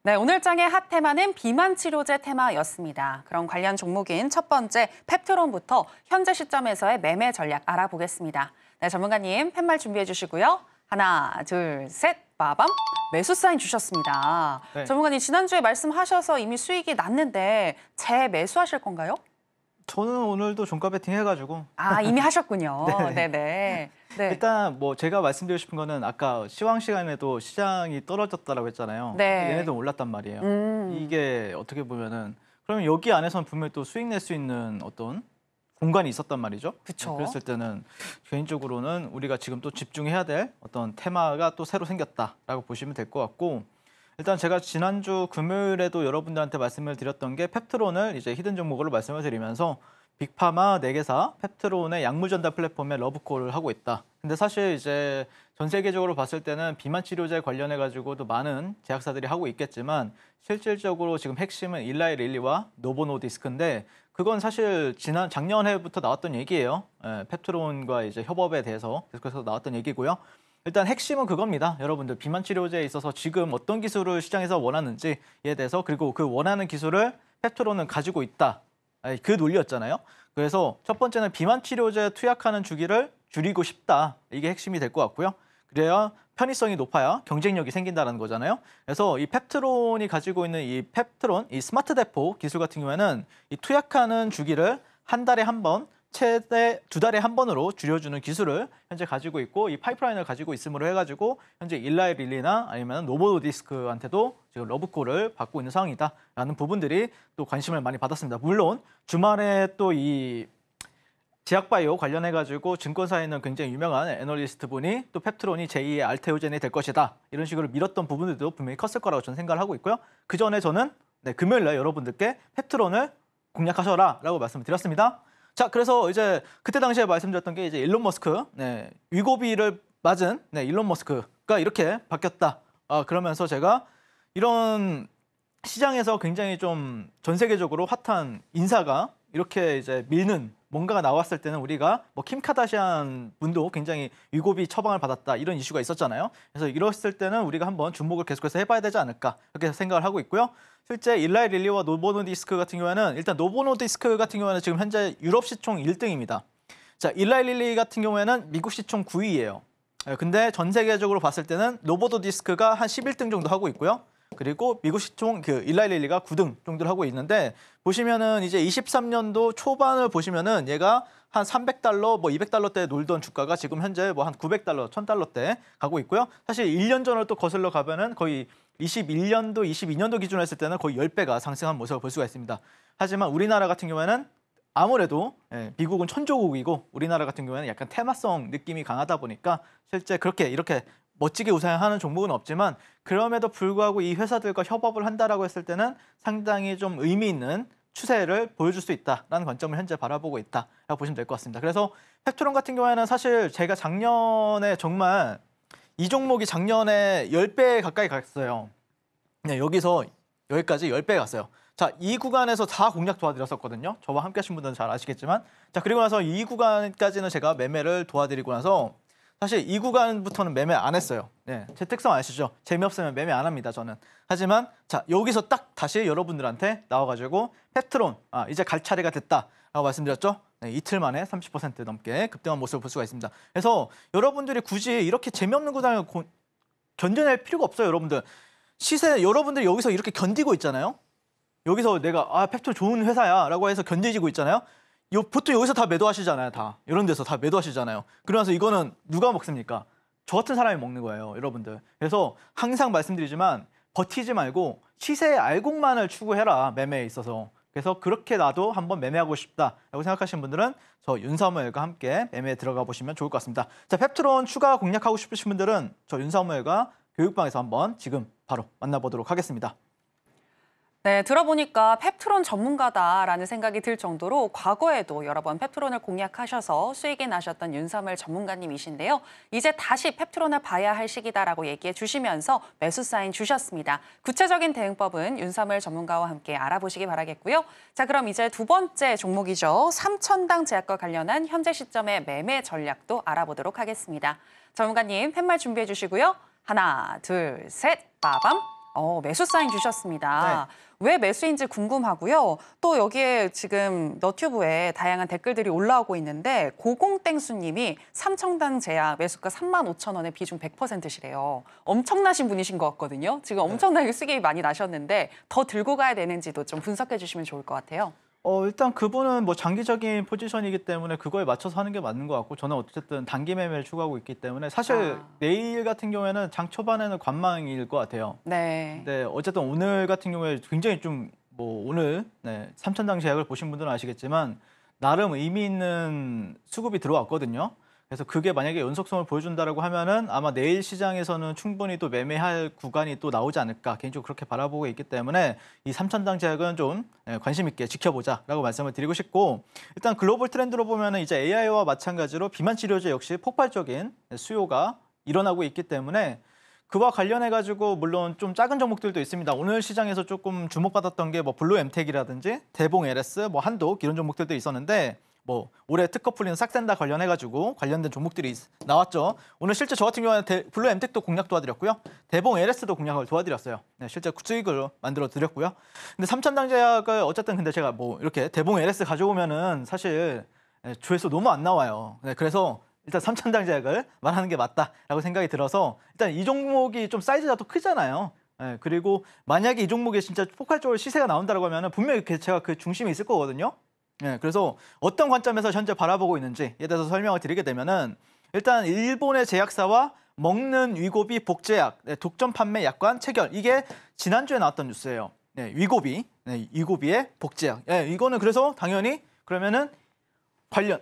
네, 오늘 장의 핫 테마는 비만 치료제 테마였습니다. 그럼 관련 종목인 첫 번째 펩트론부터 현재 시점에서의 매매 전략 알아보겠습니다. 네, 전문가님 팻말 준비해 주시고요. 하나, 둘, 셋, 빠밤. 매수 사인 주셨습니다. 네. 전문가님, 지난주에 말씀하셔서 이미 수익이 났는데 재매수하실 건가요? 저는 오늘도 종가 베팅 해가지고 아, 이미 하셨군요. 네. 네네. 네. 일단 뭐 제가 말씀드리고 싶은 거는 아까 시황 시간에도 시장이 떨어졌다라고 했잖아요. 네. 얘네도 올랐단 말이에요. 이게 어떻게 보면은 그러면 여기 안에서는 분명히 또 수익 낼 수 있는 어떤 공간이 있었단 말이죠. 그쵸. 그랬을 때는 개인적으로는 우리가 지금 또 집중해야 될 어떤 테마가 또 새로 생겼다라고 보시면 될 것 같고, 일단 제가 지난주 금요일에도 여러분들한테 말씀을 드렸던 게 펩트론을 이제 히든 종목으로 말씀을 드리면서 빅파마 4개사 펩트론의 약물 전달 플랫폼에 러브콜을 하고 있다. 근데 사실 이제 전 세계적으로 봤을 때는 비만 치료제 관련해 가지고도 많은 제약사들이 하고 있겠지만 실질적으로 지금 핵심은 일라이 릴리와 노보노디스크인데, 그건 사실 작년해부터 나왔던 얘기예요. 펩트론과 이제 협업에 대해서 계속해서 나왔던 얘기고요. 일단 핵심은 그겁니다. 여러분들 비만 치료제에 있어서 지금 어떤 기술을 시장에서 원하는지에 대해서, 그리고 그 원하는 기술을 펩트론은 가지고 있다. 그 논리였잖아요. 그래서 첫 번째는 비만 치료제에 투약하는 주기를 줄이고 싶다. 이게 핵심이 될 것 같고요. 그래야 편의성이 높아야 경쟁력이 생긴다는 거잖아요. 그래서 이 펩트론이 가지고 있는 이 펩트론, 이 스마트 대포 기술 같은 경우에는 이 투약하는 주기를 한 달에 한 번, 최대 2달에 한 번으로 줄여주는 기술을 현재 가지고 있고, 이 파이프라인을 가지고 있음으로 해가지고 현재 일라이 릴리나 아니면 노보노디스크한테도 지금 러브콜을 받고 있는 상황이다라는 부분들이 또 관심을 많이 받았습니다. 물론 주말에 또 이 제약바이오 관련해가지고 증권사에는 굉장히 유명한 애널리스트 분이 또 펩트론이 제2의 알테오젠이 될 것이다, 이런 식으로 밀었던 부분들도 분명히 컸을 거라고 저는 생각을 하고 있고요. 그 전에 저는 금요일날 여러분들께 펩트론을 공략하셔라라고 말씀을 드렸습니다. 자, 그래서 이제 그때 당시에 말씀드렸던 게 이제 일론 머스크, 위고비를 맞은 일론 머스크가 이렇게 바뀌었다. 그러면서 제가 이런 시장에서 굉장히 좀 전 세계적으로 핫한 인사가 이렇게 이제 밀는 뭔가가 나왔을 때는 우리가 뭐 킴 카다시안 분도 굉장히 위고비 처방을 받았다, 이런 이슈가 있었잖아요. 그래서 이랬을 때는 우리가 한번 주목을 계속해서 해봐야 되지 않을까, 이렇게 생각을 하고 있고요. 실제 일라이 릴리와 노보노디스크 같은 경우에는, 일단 노보노디스크 같은 경우에는 지금 현재 유럽 시총 1등입니다. 자, 일라이 릴리 같은 경우에는 미국 시총 9위예요. 근데 전 세계적으로 봤을 때는 노보노디스크가 한 11등 정도 하고 있고요. 그리고 미국 시총 일라이 릴리가 9등 정도를 하고 있는데, 보시면은 이제 23년도 초반을 보시면은 얘가 한 300달러, 뭐 200달러대 놀던 주가가 지금 현재 뭐 한 900달러, 1000달러대 가고 있고요. 사실 1년 전을 또 거슬러 가면은 거의 21년도, 22년도 기준으로 했을 때는 거의 10배가 상승한 모습을 볼 수가 있습니다. 하지만 우리나라 같은 경우에는 아무래도 미국은 천조국이고 우리나라 같은 경우에는 약간 테마성 느낌이 강하다 보니까 실제 그렇게 이렇게 멋지게 우상하는 종목은 없지만, 그럼에도 불구하고 이 회사들과 협업을 한다라고 했을 때는 상당히 좀 의미 있는 추세를 보여줄 수 있다라는 관점을 현재 바라보고 있다라고 보시면 될 것 같습니다. 그래서 펩트론 같은 경우에는 사실 제가 작년에 정말 이 종목이 작년에 10배 가까이 갔어요. 여기서 여기까지 10배 갔어요. 자, 이 구간에서 다 공략 도와드렸었거든요. 저와 함께 하신 분들은 잘 아시겠지만. 자, 그리고 나서 이 구간까지는 제가 매매를 도와드리고 나서 사실 이 구간부터는 매매 안 했어요. 제 특성 아시죠? 재미없으면 매매 안 합니다, 저는. 하지만 자, 여기서 딱 다시 여러분들한테 나와가지고 펩트론, 이제 갈 차례가 됐다라고 말씀드렸죠. 이틀 만에 30% 넘게 급등한 모습을 볼 수가 있습니다. 그래서 여러분들이 굳이 이렇게 재미없는 구간을 견뎌낼 필요가 없어요, 여러분들. 시세 여러분들이 여기서 이렇게 견디고 있잖아요. 여기서 내가 펩트론 좋은 회사야라고 해서 견디지고 있잖아요. 보통 여기서 다 매도하시잖아요. 다 이런 데서 다 매도하시잖아요. 그러면서 이거는 누가 먹습니까? 저 같은 사람이 먹는 거예요, 여러분들. 그래서 항상 말씀드리지만 버티지 말고 시세의 알곡만을 추구해라, 매매에 있어서. 그래서 그렇게 나도 한번 매매하고 싶다라고 생각하시는 분들은 저 윤사무엘과 함께 매매에 들어가 보시면 좋을 것 같습니다. 자, 펩트론 추가 공략하고 싶으신 분들은 저 윤사무엘과 교육방에서 한번 지금 바로 만나보도록 하겠습니다. 네, 들어보니까 펩트론 전문가다라는 생각이 들 정도로 과거에도 여러 번 펩트론을 공략하셔서 수익이 나셨던 윤사무엘 전문가님이신데요. 이제 다시 펩트론을 봐야 할 시기다라고 얘기해 주시면서 매수 사인 주셨습니다. 구체적인 대응법은 윤사무엘 전문가와 함께 알아보시기 바라겠고요. 자, 그럼 이제 두 번째 종목이죠. 삼천당 제약과 관련한 현재 시점의 매매 전략도 알아보도록 하겠습니다. 전문가님, 팻말 준비해 주시고요. 하나, 둘, 셋, 빠밤. 매수 사인 주셨습니다. 왜 매수인지 궁금하고요. 또 여기에 지금 너튜브에 다양한 댓글들이 올라오고 있는데 고공땡수님이 삼청당 제약 매수가 35,000원에 비중 100%시래요. 엄청나신 분이신 것 같거든요. 지금 엄청나게 수익이 많이 나셨는데 더 들고 가야 되는지도 좀 분석해 주시면 좋을 것 같아요. 일단 그분은 뭐 장기적인 포지션이기 때문에 그거에 맞춰서 하는 게 맞는 것 같고 저는 어쨌든 단기 매매를 추구하고 있기 때문에 사실 내일 같은 경우에는 장 초반에는 관망일 것 같아요. 네. 근데 어쨌든 오늘 같은 경우에 굉장히 좀 뭐 오늘 삼천당 제약을 보신 분들은 아시겠지만 나름 의미 있는 수급이 들어왔거든요. 그래서 그게 만약에 연속성을 보여준다라고 하면은 아마 내일 시장에서는 충분히 또 매매할 구간이 또 나오지 않을까 개인적으로 그렇게 바라보고 있기 때문에 이 삼천당 제약은 좀 관심 있게 지켜보자라고 말씀을 드리고 싶고 일단 글로벌 트렌드로 보면은 이제 AI와 마찬가지로 비만 치료제 역시 폭발적인 수요가 일어나고 있기 때문에 그와 관련해 가지고 물론 좀 작은 종목들도 있습니다. 오늘 시장에서 조금 주목받았던 게 뭐 블루 엠텍이라든지 대봉 LS, 뭐 한독 이런 종목들도 있었는데. 뭐 올해 특허 풀리는 싹센다 관련해가지고 관련된 종목들이 나왔죠. 오늘 실제 저 같은 경우는 블루 엠텍도 공략 도와드렸고요. 대봉 LS도 공략을 도와드렸어요. 실제 수익을 만들어 드렸고요. 근데 삼천당 제약을 어쨌든 근데 제가 뭐 이렇게 대봉 LS 가져오면은 사실 조회수 너무 안 나와요. 그래서 일단 삼천당 제약을 말하는 게 맞다라고 생각이 들어서 일단 이 종목이 좀 사이즈가 또 크잖아요. 그리고 만약에 이 종목에 진짜 폭발적으로 시세가 나온다고 하면은 분명히 제가 그 중심에 있을 거거든요. 그래서 어떤 관점에서 현재 바라보고 있는지에 대해서 설명을 드리게 되면은 일단 일본의 제약사와 먹는 위고비 복제약, 독점 판매 약관 체결 이게 지난주에 나왔던 뉴스예요. 위고비의 복제약. 이거는 그래서 당연히 그러면은 관련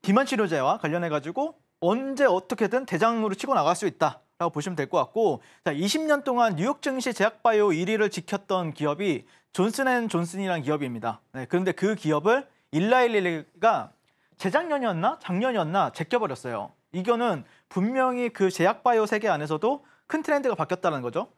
비만 치료제와 관련해 가지고 언제 어떻게든 대장으로 치고 나갈 수 있다라고 보시면 될 것 같고, 자 20년 동안 뉴욕 증시 제약바이오 1위를 지켰던 기업이 존슨앤존슨이라는 기업입니다. 그런데 그 기업을 일라일리가 재작년이었나 작년이었나 제껴버렸어요. 이거는 분명히 그 제약바이오 세계 안에서도 큰 트렌드가 바뀌었다는 거죠.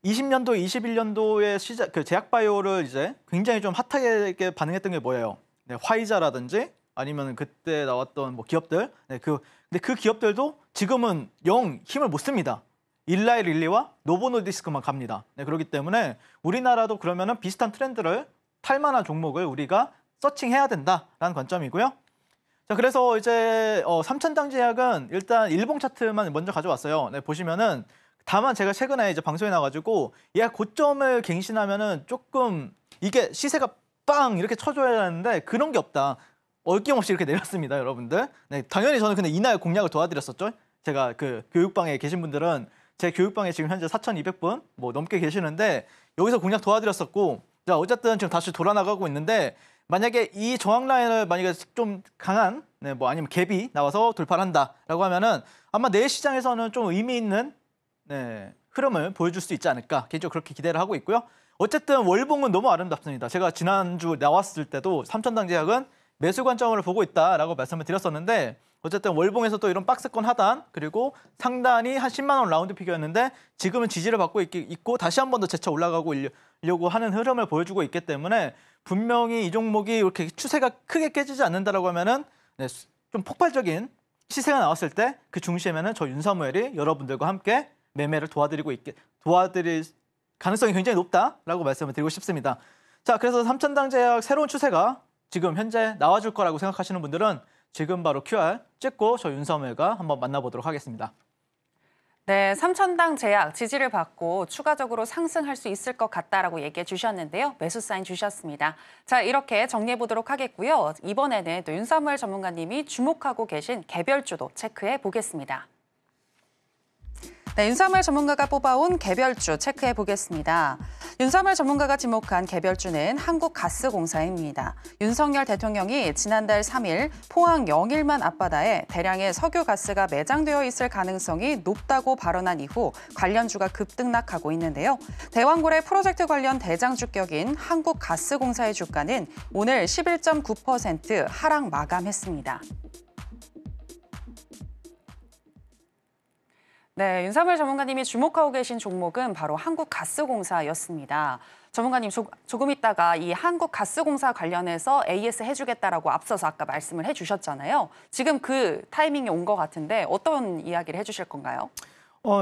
20년도, 21년도에 그 제약바이오를 이제 굉장히 좀 핫하게 반응했던 게 뭐예요? 화이자라든지 아니면 그때 나왔던 뭐 기업들. 근데 그 기업들도 지금은 영 힘을 못 씁니다. 일라이 릴리와 노보노디스크만 갑니다. 그렇기 때문에 우리나라도 그러면은 비슷한 트렌드를 탈 만한 종목을 우리가 서칭해야 된다라는 관점이고요. 자, 그래서 이제 삼천당 제약은 일단 일봉 차트만 먼저 가져왔어요. 보시면은 다만 제가 최근에 이제 방송에 나가지고 얘가 고점을 갱신하면은 조금 이게 시세가 빵 이렇게 쳐줘야 하는데 그런 게 없다. 어김없이 이렇게 내렸습니다, 여러분들. 당연히 저는 근데 이날 공략을 도와드렸었죠. 제가 그 교육방에 계신 분들은 제 교육방에 지금 현재 4,200분 뭐 넘게 계시는데 여기서 공략 도와드렸었고, 자 어쨌든 지금 다시 돌아나가고 있는데 만약에 이 저항 라인을 만약에 좀 강한 뭐 아니면 갭이 나와서 돌파를 한다라고 하면은 아마 내일 시장에서는 좀 의미 있는 흐름을 보여줄 수 있지 않을까 개인적으로 그렇게 기대를 하고 있고요. 어쨌든 월봉은 너무 아름답습니다. 제가 지난주 나왔을 때도 삼천당 제약은 매수 관점으로 보고 있다라고 말씀을 드렸었는데 어쨌든 월봉에서 또 이런 박스권 하단 그리고 상단이 한 10만 원 라운드 피겨였는데 지금은 지지를 받고 있고 다시 한 번 더 재차 올라가고 이려고 하는 흐름을 보여주고 있기 때문에 분명히 이 종목이 이렇게 추세가 크게 깨지지 않는다라고 하면은 좀 폭발적인 시세가 나왔을 때 그 중심에는 저 윤사무엘이 여러분들과 함께 매매를 도와드릴 가능성이 굉장히 높다라고 말씀을 드리고 싶습니다. 자, 그래서 삼천당 제약 새로운 추세가 지금 현재 나와줄 거라고 생각하시는 분들은 지금 바로 QR 찍고 저 윤사무엘과 한번 만나보도록 하겠습니다. 네, 삼천당 제약 지지를 받고 추가적으로 상승할 수 있을 것 같다라고 얘기해 주셨는데요. 매수 사인 주셨습니다. 자, 이렇게 정리해 보도록 하겠고요. 이번에는 또 윤사무엘 전문가님이 주목하고 계신 개별주도 체크해 보겠습니다. 네, 윤사무엘 전문가가 뽑아온 개별주 체크해 보겠습니다. 윤사무엘 전문가가 지목한 개별주는 한국가스공사입니다. 윤석열 대통령이 지난달 3일 포항 영일만 앞바다에 대량의 석유가스가 매장되어 있을 가능성이 높다고 발언한 이후 관련주가 급등락하고 있는데요. 대왕고래 프로젝트 관련 대장주격인 한국가스공사의 주가는 오늘 11.9% 하락 마감했습니다. 네, 윤사무엘 전문가님이 주목하고 계신 종목은 바로 한국가스공사였습니다. 전문가님, 조금 있다가 이 한국가스공사 관련해서 AS 해주겠다라고 앞서서 아까 말씀을 해주셨잖아요. 지금 그 타이밍이 온 것 같은데 어떤 이야기를 해주실 건가요?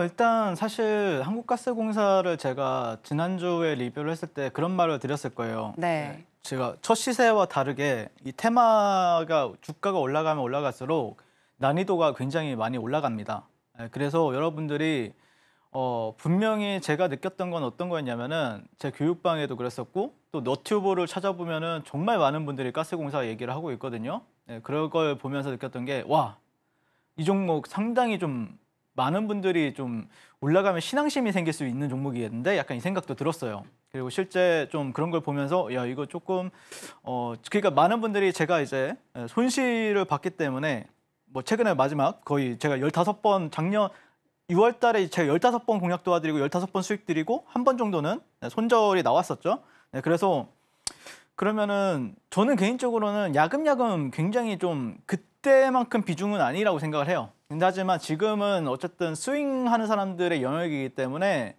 일단 사실 한국가스공사를 제가 지난주에 리뷰를 했을 때 그런 말을 드렸을 거예요. 네. 제가 첫 시세와 다르게 이 테마가 주가가 올라가면 올라갈수록 난이도가 굉장히 많이 올라갑니다. 그래서 여러분들이 분명히 제가 느꼈던 건 어떤 거였냐면은 제 교육방에도 그랬었고 또 너튜브를 찾아보면은 정말 많은 분들이 가스공사 얘기를 하고 있거든요. 그런 걸 보면서 느꼈던 게 와, 이 종목 상당히 좀 많은 분들이 좀 올라가면 신앙심이 생길 수 있는 종목이겠는데 약간 이 생각도 들었어요. 그리고 실제 좀 그런 걸 보면서 야, 이거 조금 그러니까 많은 분들이 제가 이제 손실을 봤기 때문에 뭐 최근에 마지막 거의 제가 15번 작년 6월 달에 제가 15번 공략 도와드리고 15번 수익 드리고 한 번 정도는 손절이 나왔었죠. 그래서 그러면은 저는 개인적으로는 야금야금 굉장히 좀 그때만큼 비중은 아니라고 생각을 해요. 근데 하지만 지금은 어쨌든 스윙하는 사람들의 영역이기 때문에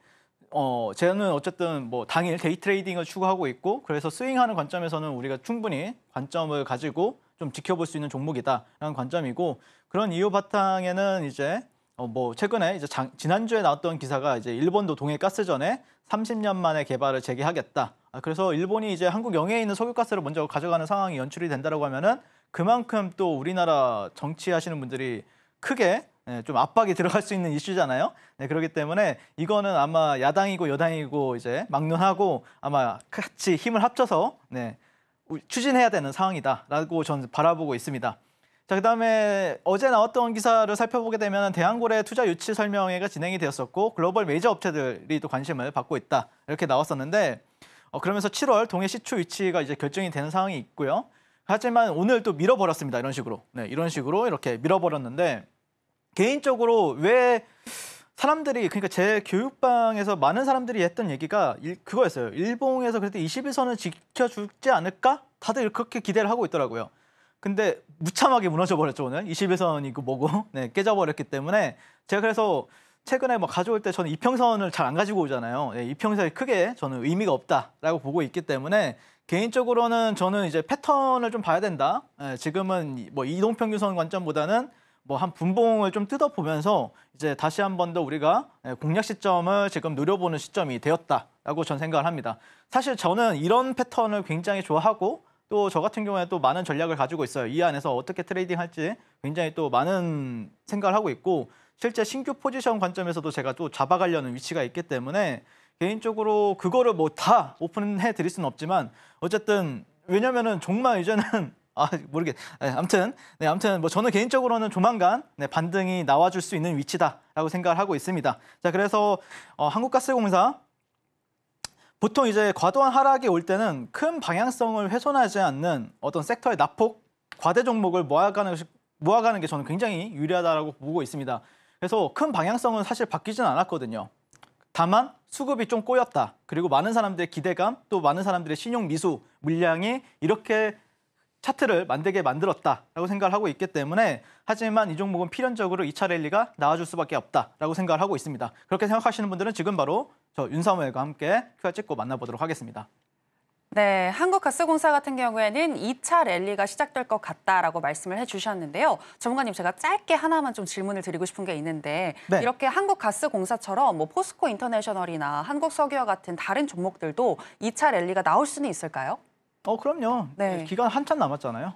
저는 어쨌든 뭐 당일 데이 트레이딩을 추구하고 있고 그래서 스윙하는 관점에서는 우리가 충분히 관점을 가지고 좀 지켜볼 수 있는 종목이다라는 관점이고 그런 이유 바탕에는 이제 뭐 최근에 이제 지난주에 나왔던 기사가 이제 일본도 동해 가스전에 30년 만에 개발을 재개하겠다. 그래서 일본이 이제 한국 영해에 있는 석유가스를 먼저 가져가는 상황이 연출이 된다고 하면은 그만큼 또 우리나라 정치하시는 분들이 크게 좀 압박이 들어갈 수 있는 이슈잖아요. 그렇기 때문에 이거는 아마 야당이고 여당이고 이제 막론하고 아마 같이 힘을 합쳐서 추진해야 되는 상황이다라고 저는 바라보고 있습니다. 자, 그다음에 어제 나왔던 기사를 살펴보게 되면 대한고래 투자 유치 설명회가 진행이 되었었고 글로벌 메이저 업체들이 또 관심을 받고 있다 이렇게 나왔었는데 그러면서 7월 동해 시추 유치가 이제 결정이 되는 상황이 있고요. 하지만 오늘 또 밀어버렸습니다. 이런 식으로 이런 식으로 이렇게 밀어버렸는데 개인적으로 왜 사람들이 그러니까 제 교육방에서 많은 사람들이 했던 얘기가 그거였어요. 일봉에서 그래도 21선을 지켜주지 않을까? 다들 그렇게 기대를 하고 있더라고요. 근데 무참하게 무너져 버렸죠. 오늘 21선이고 뭐고 깨져버렸기 때문에 제가 그래서 최근에 뭐 가져올 때 저는 이평선을 잘 안 가지고 오잖아요. 이평선이 크게 저는 의미가 없다라고 보고 있기 때문에 개인적으로는 저는 이제 패턴을 좀 봐야 된다. 지금은 뭐 이동평균선 관점보다는 뭐 한 분봉을 좀 뜯어보면서 이제 다시 한 번 더 우리가 공략 시점을 지금 노려보는 시점이 되었다라고 전 생각을 합니다. 사실 저는 이런 패턴을 굉장히 좋아하고 또 저 같은 경우에 또 많은 전략을 가지고 있어요. 이 안에서 어떻게 트레이딩 할지 굉장히 또 많은 생각을 하고 있고 실제 신규 포지션 관점에서도 제가 또 잡아가려는 위치가 있기 때문에 개인적으로 그거를 뭐 다 오픈해 드릴 수는 없지만 어쨌든 왜냐면은 정말 이제는 아무튼 뭐 저는 개인적으로는 조만간 반등이 나와줄 수 있는 위치다라고 생각을 하고 있습니다. 자, 그래서 한국가스공사 보통 이제 과도한 하락이 올 때는 큰 방향성을 훼손하지 않는 어떤 섹터의 낙폭 과대 종목을 모아가는 게 저는 굉장히 유리하다라고 보고 있습니다. 그래서 큰 방향성은 사실 바뀌지는 않았거든요. 다만 수급이 좀 꼬였다. 그리고 많은 사람들의 기대감, 또 많은 사람들의 신용 미수 물량이 이렇게 차트를 만들게 만들었다라고 생각을 하고 있기 때문에 하지만 이 종목은 필연적으로 2차 랠리가 나와줄 수밖에 없다라고 생각을 하고 있습니다. 그렇게 생각하시는 분들은 지금 바로 저 윤사무엘과 함께 QR 찍고 만나보도록 하겠습니다. 네, 한국가스공사 같은 경우에는 2차 랠리가 시작될 것 같다라고 말씀을 해주셨는데요. 전문가님, 제가 짧게 하나만 좀 질문을 드리고 싶은 게 있는데 네. 이렇게 한국가스공사처럼 뭐 포스코 인터내셔널이나 한국석유와 같은 다른 종목들도 2차 랠리가 나올 수는 있을까요? 그럼요. 네. 기간 한참 남았잖아요.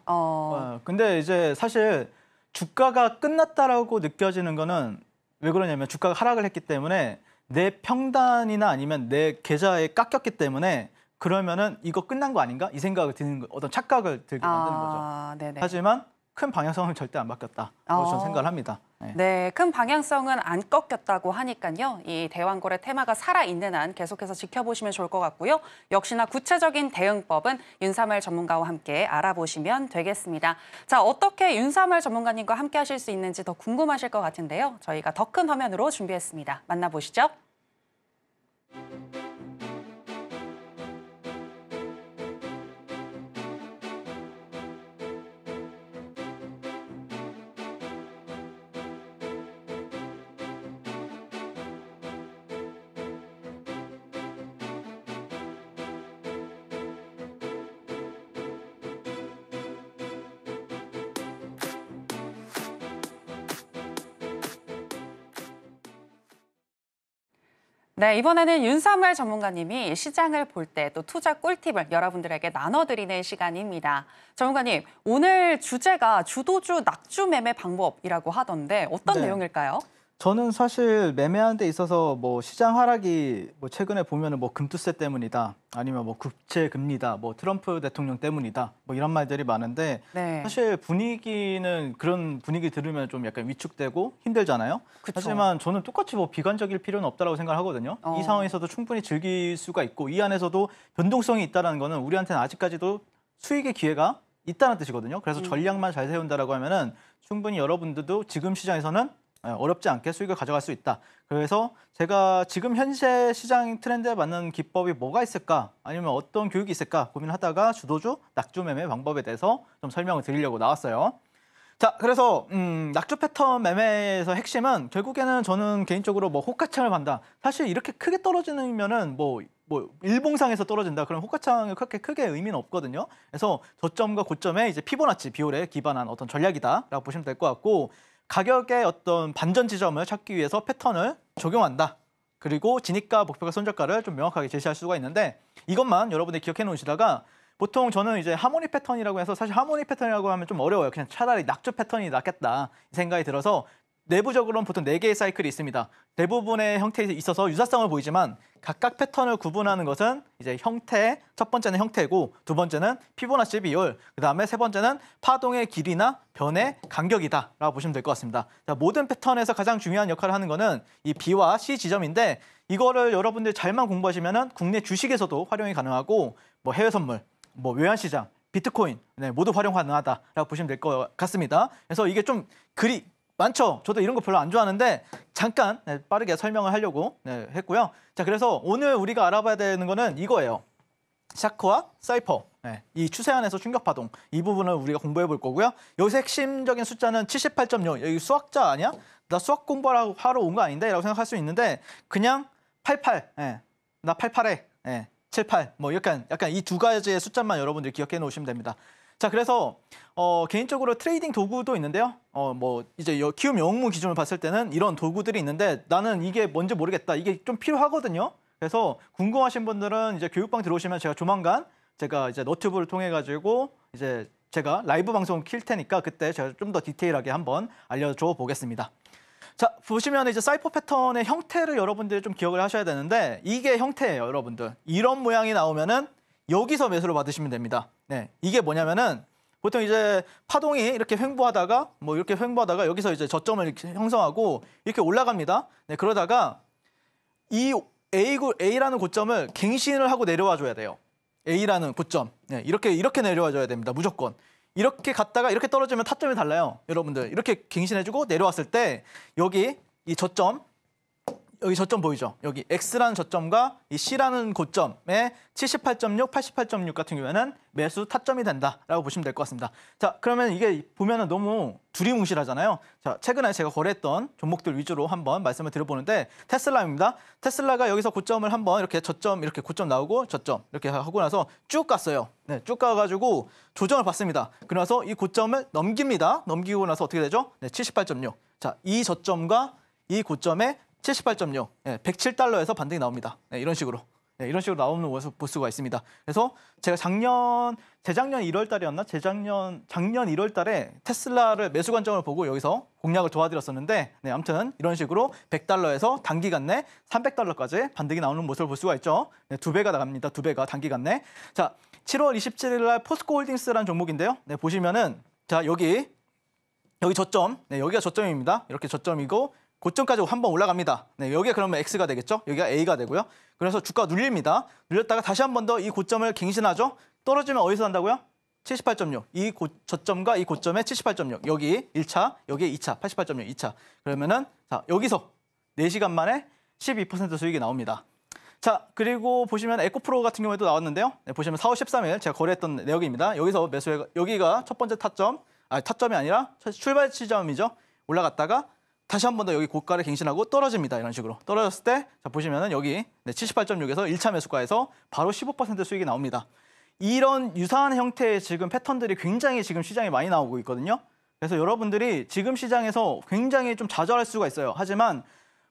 근데 이제 사실 주가가 끝났다라고 느껴지는 거는 왜 그러냐면 주가가 하락을 했기 때문에 내 평단이나 아니면 내 계좌에 깎였기 때문에 그러면은 이거 끝난 거 아닌가? 이 생각을 드는 어떤 착각을 들게 만드는 거죠. 네네. 하지만 큰 방향성은 절대 안 바뀌었다고 저는 생각을 합니다. 네, 큰 방향성은 안 꺾였다고 하니까요. 이 대왕거래 테마가 살아있는 한 계속해서 지켜보시면 좋을 것 같고요. 역시나 구체적인 대응법은 윤사무엘 전문가와 함께 알아보시면 되겠습니다. 자, 어떻게 윤사무엘 전문가님과 함께 하실 수 있는지 더 궁금하실 것 같은데요. 저희가 더 큰 화면으로 준비했습니다. 만나보시죠. 네, 이번에는 윤사무엘 전문가님이 시장을 볼 때 또 투자 꿀팁을 여러분들에게 나눠드리는 시간입니다. 전문가님, 오늘 주제가 주도주 낙주 매매 방법이라고 하던데 어떤 네. 내용일까요? 저는 사실 매매하는 데 있어서 뭐 시장 하락이 뭐 최근에 보면은 뭐 금투세 때문이다, 아니면 뭐 국채 금리다, 뭐 트럼프 대통령 때문이다, 뭐 이런 말들이 많은데 네. 사실 분위기는 그런 분위기 들으면 좀 약간 위축되고 힘들잖아요. 그쵸. 하지만 저는 똑같이 뭐 비관적일 필요는 없다라고 생각을 하거든요. 이 상황에서도 충분히 즐길 수가 있고 이 안에서도 변동성이 있다는 거는 우리한테는 아직까지도 수익의 기회가 있다는 뜻이거든요. 그래서 전략만 잘 세운다라고 하면은 충분히 여러분들도 지금 시장에서는 어렵지 않게 수익을 가져갈 수 있다. 그래서 제가 지금 현재 시장 트렌드에 맞는 기법이 뭐가 있을까? 아니면 어떤 교육이 있을까? 고민하다가 주도주 낙주 매매 방법에 대해서 좀 설명을 드리려고 나왔어요. 자, 그래서 낙주 패턴 매매에서 핵심은 결국에는 저는 개인적으로 뭐 호가창을 반다. 사실 이렇게 크게 떨어지면은 뭐 일봉상에서 떨어진다. 그럼 호가창을 그렇게 크게 의미는 없거든요. 그래서 저점과 고점의 이제 피보나치 비율에 기반한 어떤 전략이다라고 보시면 될 것 같고, 가격의 어떤 반전 지점을 찾기 위해서 패턴을 적용한다. 그리고 진입가, 목표가, 손절가를 좀 명확하게 제시할 수가 있는데, 이것만 여러분들이 기억해 놓으시다가 보통 저는 이제 하모니 패턴이라고 해서, 사실 하모니 패턴이라고 하면 좀 어려워요. 그냥 차라리 낙주 패턴이 낫겠다 이 생각이 들어서, 내부적으로는 보통 4개의 사이클이 있습니다. 대부분의 형태에 있어서 유사성을 보이지만 각각 패턴을 구분하는 것은 이제 형태, 첫 번째는 형태고, 두 번째는 피보나치 비율, 그다음에 세 번째는 파동의 길이나 변의 간격이다라고 보시면 될 것 같습니다. 자, 모든 패턴에서 가장 중요한 역할을 하는 거는 이 B와 C 지점인데, 이거를 여러분들 잘만 공부하시면은 국내 주식에서도 활용이 가능하고, 뭐 해외 선물, 뭐 외환시장, 비트코인, 모두 활용 가능하다라고 보시면 될 것 같습니다. 그래서 이게 좀 글이 많죠. 저도 이런 거 별로 안 좋아하는데 잠깐 빠르게 설명을 하려고 했고요. 자, 그래서 오늘 우리가 알아봐야 되는 거는 이거예요. 샤크와 사이퍼, 이 추세 안에서 충격 파동, 이 부분을 우리가 공부해 볼 거고요. 여기서 핵심적인 숫자는 78.6. 여기 수학자 아니야? 나 수학 공부하러 온 거 아닌데? 라고 생각할 수 있는데, 그냥 88, 나 88에 78, 뭐 약간 이 두 가지의 숫자만 여러분들 기억해 놓으시면 됩니다. 자, 그래서 개인적으로 트레이딩 도구도 있는데요. 뭐 이제 키움 영웅문 기준으로 봤을 때는 이런 도구들이 있는데, 나는 이게 뭔지 모르겠다. 이게 좀 필요하거든요. 그래서 궁금하신 분들은 이제 교육방 들어오시면 제가 조만간 제가 이제 너튜브를 통해 가지고 이제 제가 라이브 방송 킬 테니까 그때 제가 좀 더 디테일하게 한번 알려줘 보겠습니다. 자, 보시면 이제 사이퍼 패턴의 형태를 여러분들이 좀 기억을 하셔야 되는데, 이게 형태예요, 여러분들. 이런 모양이 나오면은 여기서 매수를 받으시면 됩니다. 네, 이게 뭐냐면은 보통 이제 파동이 이렇게 횡보하다가 여기서 이제 저점을 이렇게 형성하고 이렇게 올라갑니다. 네, 그러다가 이 A라는 고점을 갱신을 하고 내려와 줘야 돼요. A라는 고점. 네, 이렇게 내려와 줘야 됩니다. 무조건. 이렇게 갔다가 이렇게 떨어지면 타점이 달라요. 여러분들 이렇게 갱신해주고 내려왔을 때 여기 이 저점, 여기 저점 보이죠? 여기 X라는 저점과 이 C라는 고점의 78.6, 88.6 같은 경우에는 매수 타점이 된다라고 보시면 될 것 같습니다. 자, 그러면 이게 보면은 너무 두리뭉실하잖아요. 자, 최근에 제가 거래했던 종목들 위주로 한번 말씀을 드려보는데, 테슬라입니다. 테슬라가 여기서 고점을 한번 이렇게 저점, 이렇게 고점 나오고 저점 이렇게 하고 나서 쭉 갔어요. 네, 쭉 가가지고 조정을 받습니다. 그래서 이 고점을 넘깁니다. 넘기고 나서 어떻게 되죠? 네, 78.6. 자, 이 저점과 이 고점의 78.6, 107달러에서 반등이 나옵니다. 네, 이런 식으로 나오는 모습 볼 수가 있습니다. 그래서 제가 재작년 1월 달이었나? 작년 1월 달에 테슬라를 매수 관점을 보고 여기서 공략을 도와드렸었는데, 네, 아무튼 이런 식으로 100달러에서 단기간 내 300달러까지 반등이 나오는 모습을 볼 수가 있죠. 네, 2배가 나갑니다. 2배가 단기간 내. 자, 7월 27일 날 포스코 홀딩스라는 종목인데요. 네, 보시면은 자, 여기 저점, 네, 여기가 저점입니다. 이렇게 저점이고 고점까지 한번 올라갑니다. 네, 여기가 그러면 X가 되겠죠? 여기가 A가 되고요. 그래서 주가가 눌립니다. 눌렸다가 다시 한 번 더 이 고점을 갱신하죠? 떨어지면 어디서 한다고요? 78.6. 이 저점과 이 고점의 78.6. 여기 1차, 여기 2차, 88.6, 2차. 그러면은 자, 여기서 4시간 만에 12% 수익이 나옵니다. 자, 그리고 보시면 에코프로 같은 경우에도 나왔는데요. 네, 보시면 4월 13일 제가 거래했던 내역입니다. 여기서 여기가 첫 번째 타점이 아니라 출발 지점이죠. 올라갔다가 다시 한 번 더 여기 고가를 갱신하고 떨어집니다. 이런 식으로 떨어졌을 때 자, 보시면은 여기 78.6에서 1차 매수가에서 바로 15% 수익이 나옵니다. 이런 유사한 형태의 지금 패턴들이 굉장히 지금 시장에 많이 나오고 있거든요. 그래서 여러분들이 지금 시장에서 굉장히 좀 좌절할 수가 있어요. 하지만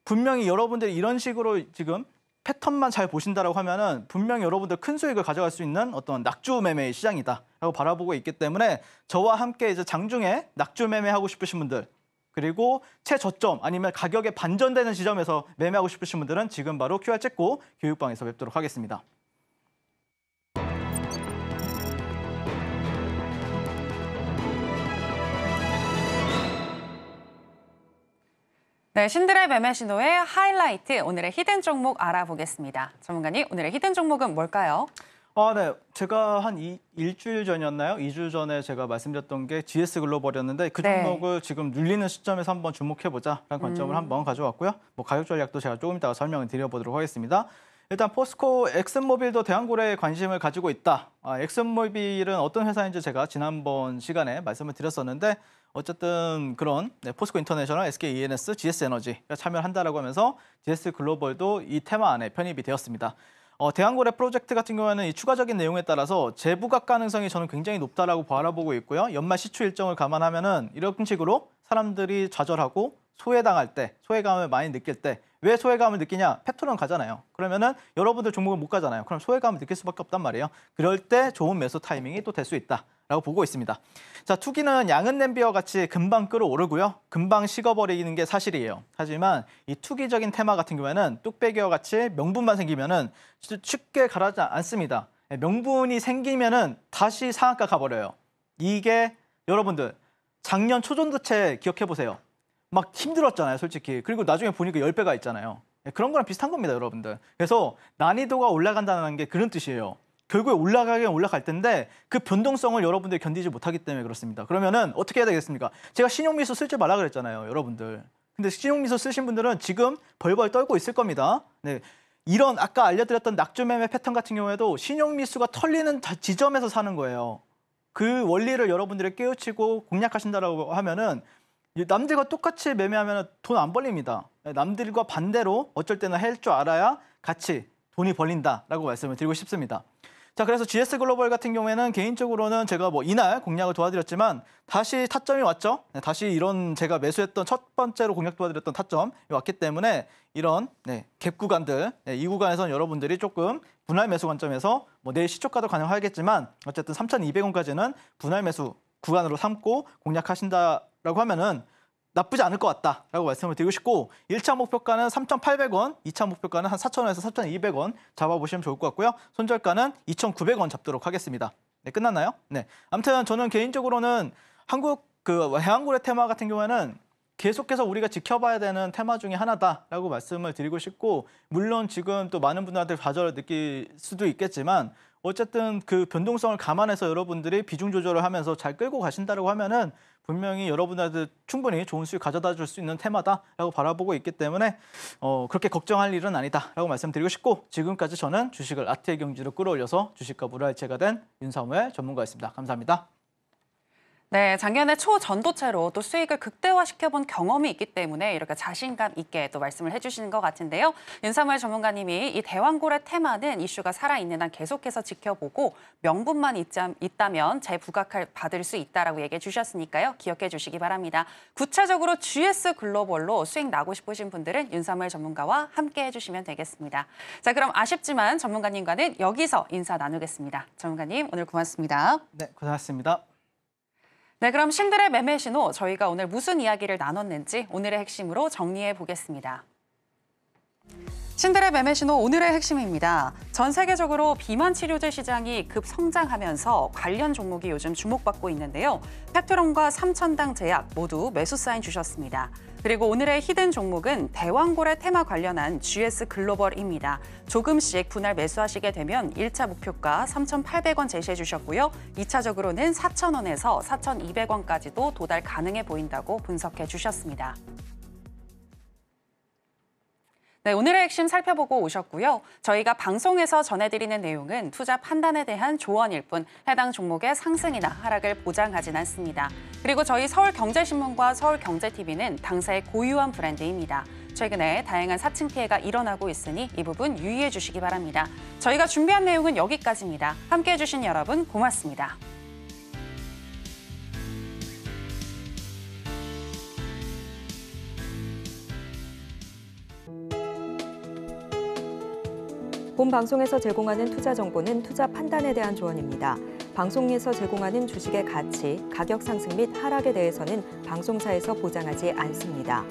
분명히 여러분들이 이런 식으로 지금 패턴만 잘 보신다라고 하면은 분명히 여러분들 큰 수익을 가져갈 수 있는 어떤 낙주 매매의 시장이다라고 바라보고 있기 때문에 저와 함께 이제 장중에 낙주 매매하고 싶으신 분들 그리고 최저점 아니면 가격에 반전되는 지점에서 매매하고 싶으신 분들은 지금 바로 QR 찍고 교육방에서 뵙도록 하겠습니다. 네, 신들의 매매 신호의 하이라이트, 오늘의 히든 종목 알아보겠습니다. 전문가님, 오늘의 히든 종목은 뭘까요? 네. 제가 한 일주일 전이었나요? 2주 전에 제가 말씀드렸던 게 GS 글로벌이었는데 그 종목을 지금 눌리는 시점에서 한번 주목해보자라는 관점을 한번 가져왔고요. 뭐 가격 전략도 제가 조금 이따가 설명을 드려보도록 하겠습니다. 일단 포스코 엑슨모빌도 대왕고래에 관심을 가지고 있다. 엑슨모빌은 어떤 회사인지 제가 지난번 시간에 말씀을 드렸었는데 어쨌든 그런 포스코 인터내셔널, SK E&S, GS 에너지가 참여를 한다라고 하면서 GS 글로벌도 이 테마 안에 편입이 되었습니다. 대왕고래 프로젝트 같은 경우에는 이 추가적인 내용에 따라서 재부각 가능성이 저는 굉장히 높다라고 바라보고 있고요. 연말 시추 일정을 감안하면은 이런 식으로 사람들이 좌절하고 소외당할 때, 소외감을 많이 느낄 때 왜 소외감을 느끼냐? 페트롤 가잖아요. 그러면은 여러분들 종목을 못 가잖아요. 그럼 소외감을 느낄 수밖에 없단 말이에요. 그럴 때 좋은 매수 타이밍이 또 될 수 있다라고 보고 있습니다. 자, 투기는 양은 냄비와 같이 금방 끌어오르고요. 금방 식어버리는 게 사실이에요. 하지만 이 투기적인 테마 같은 경우에는 뚝배기와 같이 명분만 생기면은 쉽게 가라앉지 않습니다. 명분이 생기면은 다시 상한가 가버려요. 이게 여러분들 작년 초전도체 기억해 보세요. 막 힘들었잖아요, 솔직히. 그리고 나중에 보니까 10배가 있잖아요. 그런 거랑 비슷한 겁니다, 여러분들. 그래서 난이도가 올라간다는 게 그런 뜻이에요. 결국에 올라가긴 올라갈 텐데 그 변동성을 여러분들이 견디지 못하기 때문에 그렇습니다. 그러면은 어떻게 해야 되겠습니까? 제가 신용미수 쓸 줄 말라 그랬잖아요, 여러분들. 근데 신용미수 쓰신 분들은 지금 벌벌 떨고 있을 겁니다. 네. 이런 아까 알려드렸던 낙주매매 패턴 같은 경우에도 신용미수가 털리는 지점에서 사는 거예요. 그 원리를 여러분들이 깨우치고 공략하신다라고 하면은 남들과 똑같이 매매하면 돈 안 벌립니다. 남들과 반대로 어쩔 때는 할 줄 알아야 같이 돈이 벌린다라고 말씀을 드리고 싶습니다. 자, 그래서 GS 글로벌 같은 경우에는 개인적으로는 제가 뭐 이날 공략을 도와드렸지만 다시 타점이 왔죠. 다시 이런 제가 매수했던 첫 번째로 공략 도와드렸던 타점이 왔기 때문에 이런 갭 구간들, 이 구간에서는 여러분들이 조금 분할 매수 관점에서 뭐 내일 시초가도 가능하겠지만 어쨌든 3,200원까지는 분할 매수 구간으로 삼고 공략하신다라고 하면은 나쁘지 않을 것 같다라고 말씀을 드리고 싶고 1차 목표가는 3,800원, 2차 목표가는 한 4,000원에서 4,200원 잡아보시면 좋을 것 같고요. 손절가는 2,900원 잡도록 하겠습니다. 네, 끝났나요? 네. 아무튼 저는 개인적으로는 한국 대왕고래 테마 같은 경우에는 계속해서 우리가 지켜봐야 되는 테마 중에 하나다라고 말씀을 드리고 싶고 물론 지금 또 많은 분들한테 좌절을 느낄 수도 있겠지만 어쨌든 그 변동성을 감안해서 여러분들이 비중 조절을 하면서 잘 끌고 가신다고 하면은 분명히 여러분들한테 충분히 좋은 수익 가져다 줄 수 있는 테마다라고 바라보고 있기 때문에 그렇게 걱정할 일은 아니다라고 말씀드리고 싶고 지금까지 저는 주식을 아트의 경지로 끌어올려서 주식과 물화일체가 된 윤사무엘 전문가였습니다. 감사합니다. 네, 작년에 초전도체로 또 수익을 극대화시켜본 경험이 있기 때문에 이렇게 자신감 있게 또 말씀을 해주시는 것 같은데요. 윤사무엘 전문가님이 이 대왕고래 테마는 이슈가 살아있는 한 계속해서 지켜보고 명분만 있다면 재부각을 받을 수 있다라고 얘기해 주셨으니까요. 기억해 주시기 바랍니다. 구체적으로 GS 글로벌로 수익 나고 싶으신 분들은 윤사무엘 전문가와 함께 해주시면 되겠습니다. 자, 그럼 아쉽지만 전문가님과는 여기서 인사 나누겠습니다. 전문가님, 오늘 고맙습니다. 네, 고생하셨습니다. 네, 그럼 신들의 매매 신호 저희가 오늘 무슨 이야기를 나눴는지 오늘의 핵심으로 정리해 보겠습니다. 신들의 매매 신호 오늘의 핵심입니다. 전 세계적으로 비만 치료제 시장이 급성장하면서 관련 종목이 요즘 주목받고 있는데요. 펩트론과 삼천당 제약 모두 매수 사인 주셨습니다. 그리고 오늘의 히든 종목은 대왕고래 테마 관련한 GS 글로벌입니다. 조금씩 분할 매수하시게 되면 1차 목표가 3,800원 제시해 주셨고요. 2차적으로는 4,000원에서 4,200원까지도 도달 가능해 보인다고 분석해 주셨습니다. 네, 오늘의 핵심 살펴보고 오셨고요. 저희가 방송에서 전해드리는 내용은 투자 판단에 대한 조언일 뿐 해당 종목의 상승이나 하락을 보장하진 않습니다. 그리고 저희 서울경제신문과 서울경제TV는 당사의 고유한 브랜드입니다. 최근에 다양한 사칭 피해가 일어나고 있으니 이 부분 유의해 주시기 바랍니다. 저희가 준비한 내용은 여기까지입니다. 함께해 주신 여러분 고맙습니다. 본 방송에서 제공하는 투자 정보는 투자 판단에 대한 조언입니다. 방송에서 제공하는 주식의 가치, 가격 상승 및 하락에 대해서는 방송사에서 보장하지 않습니다.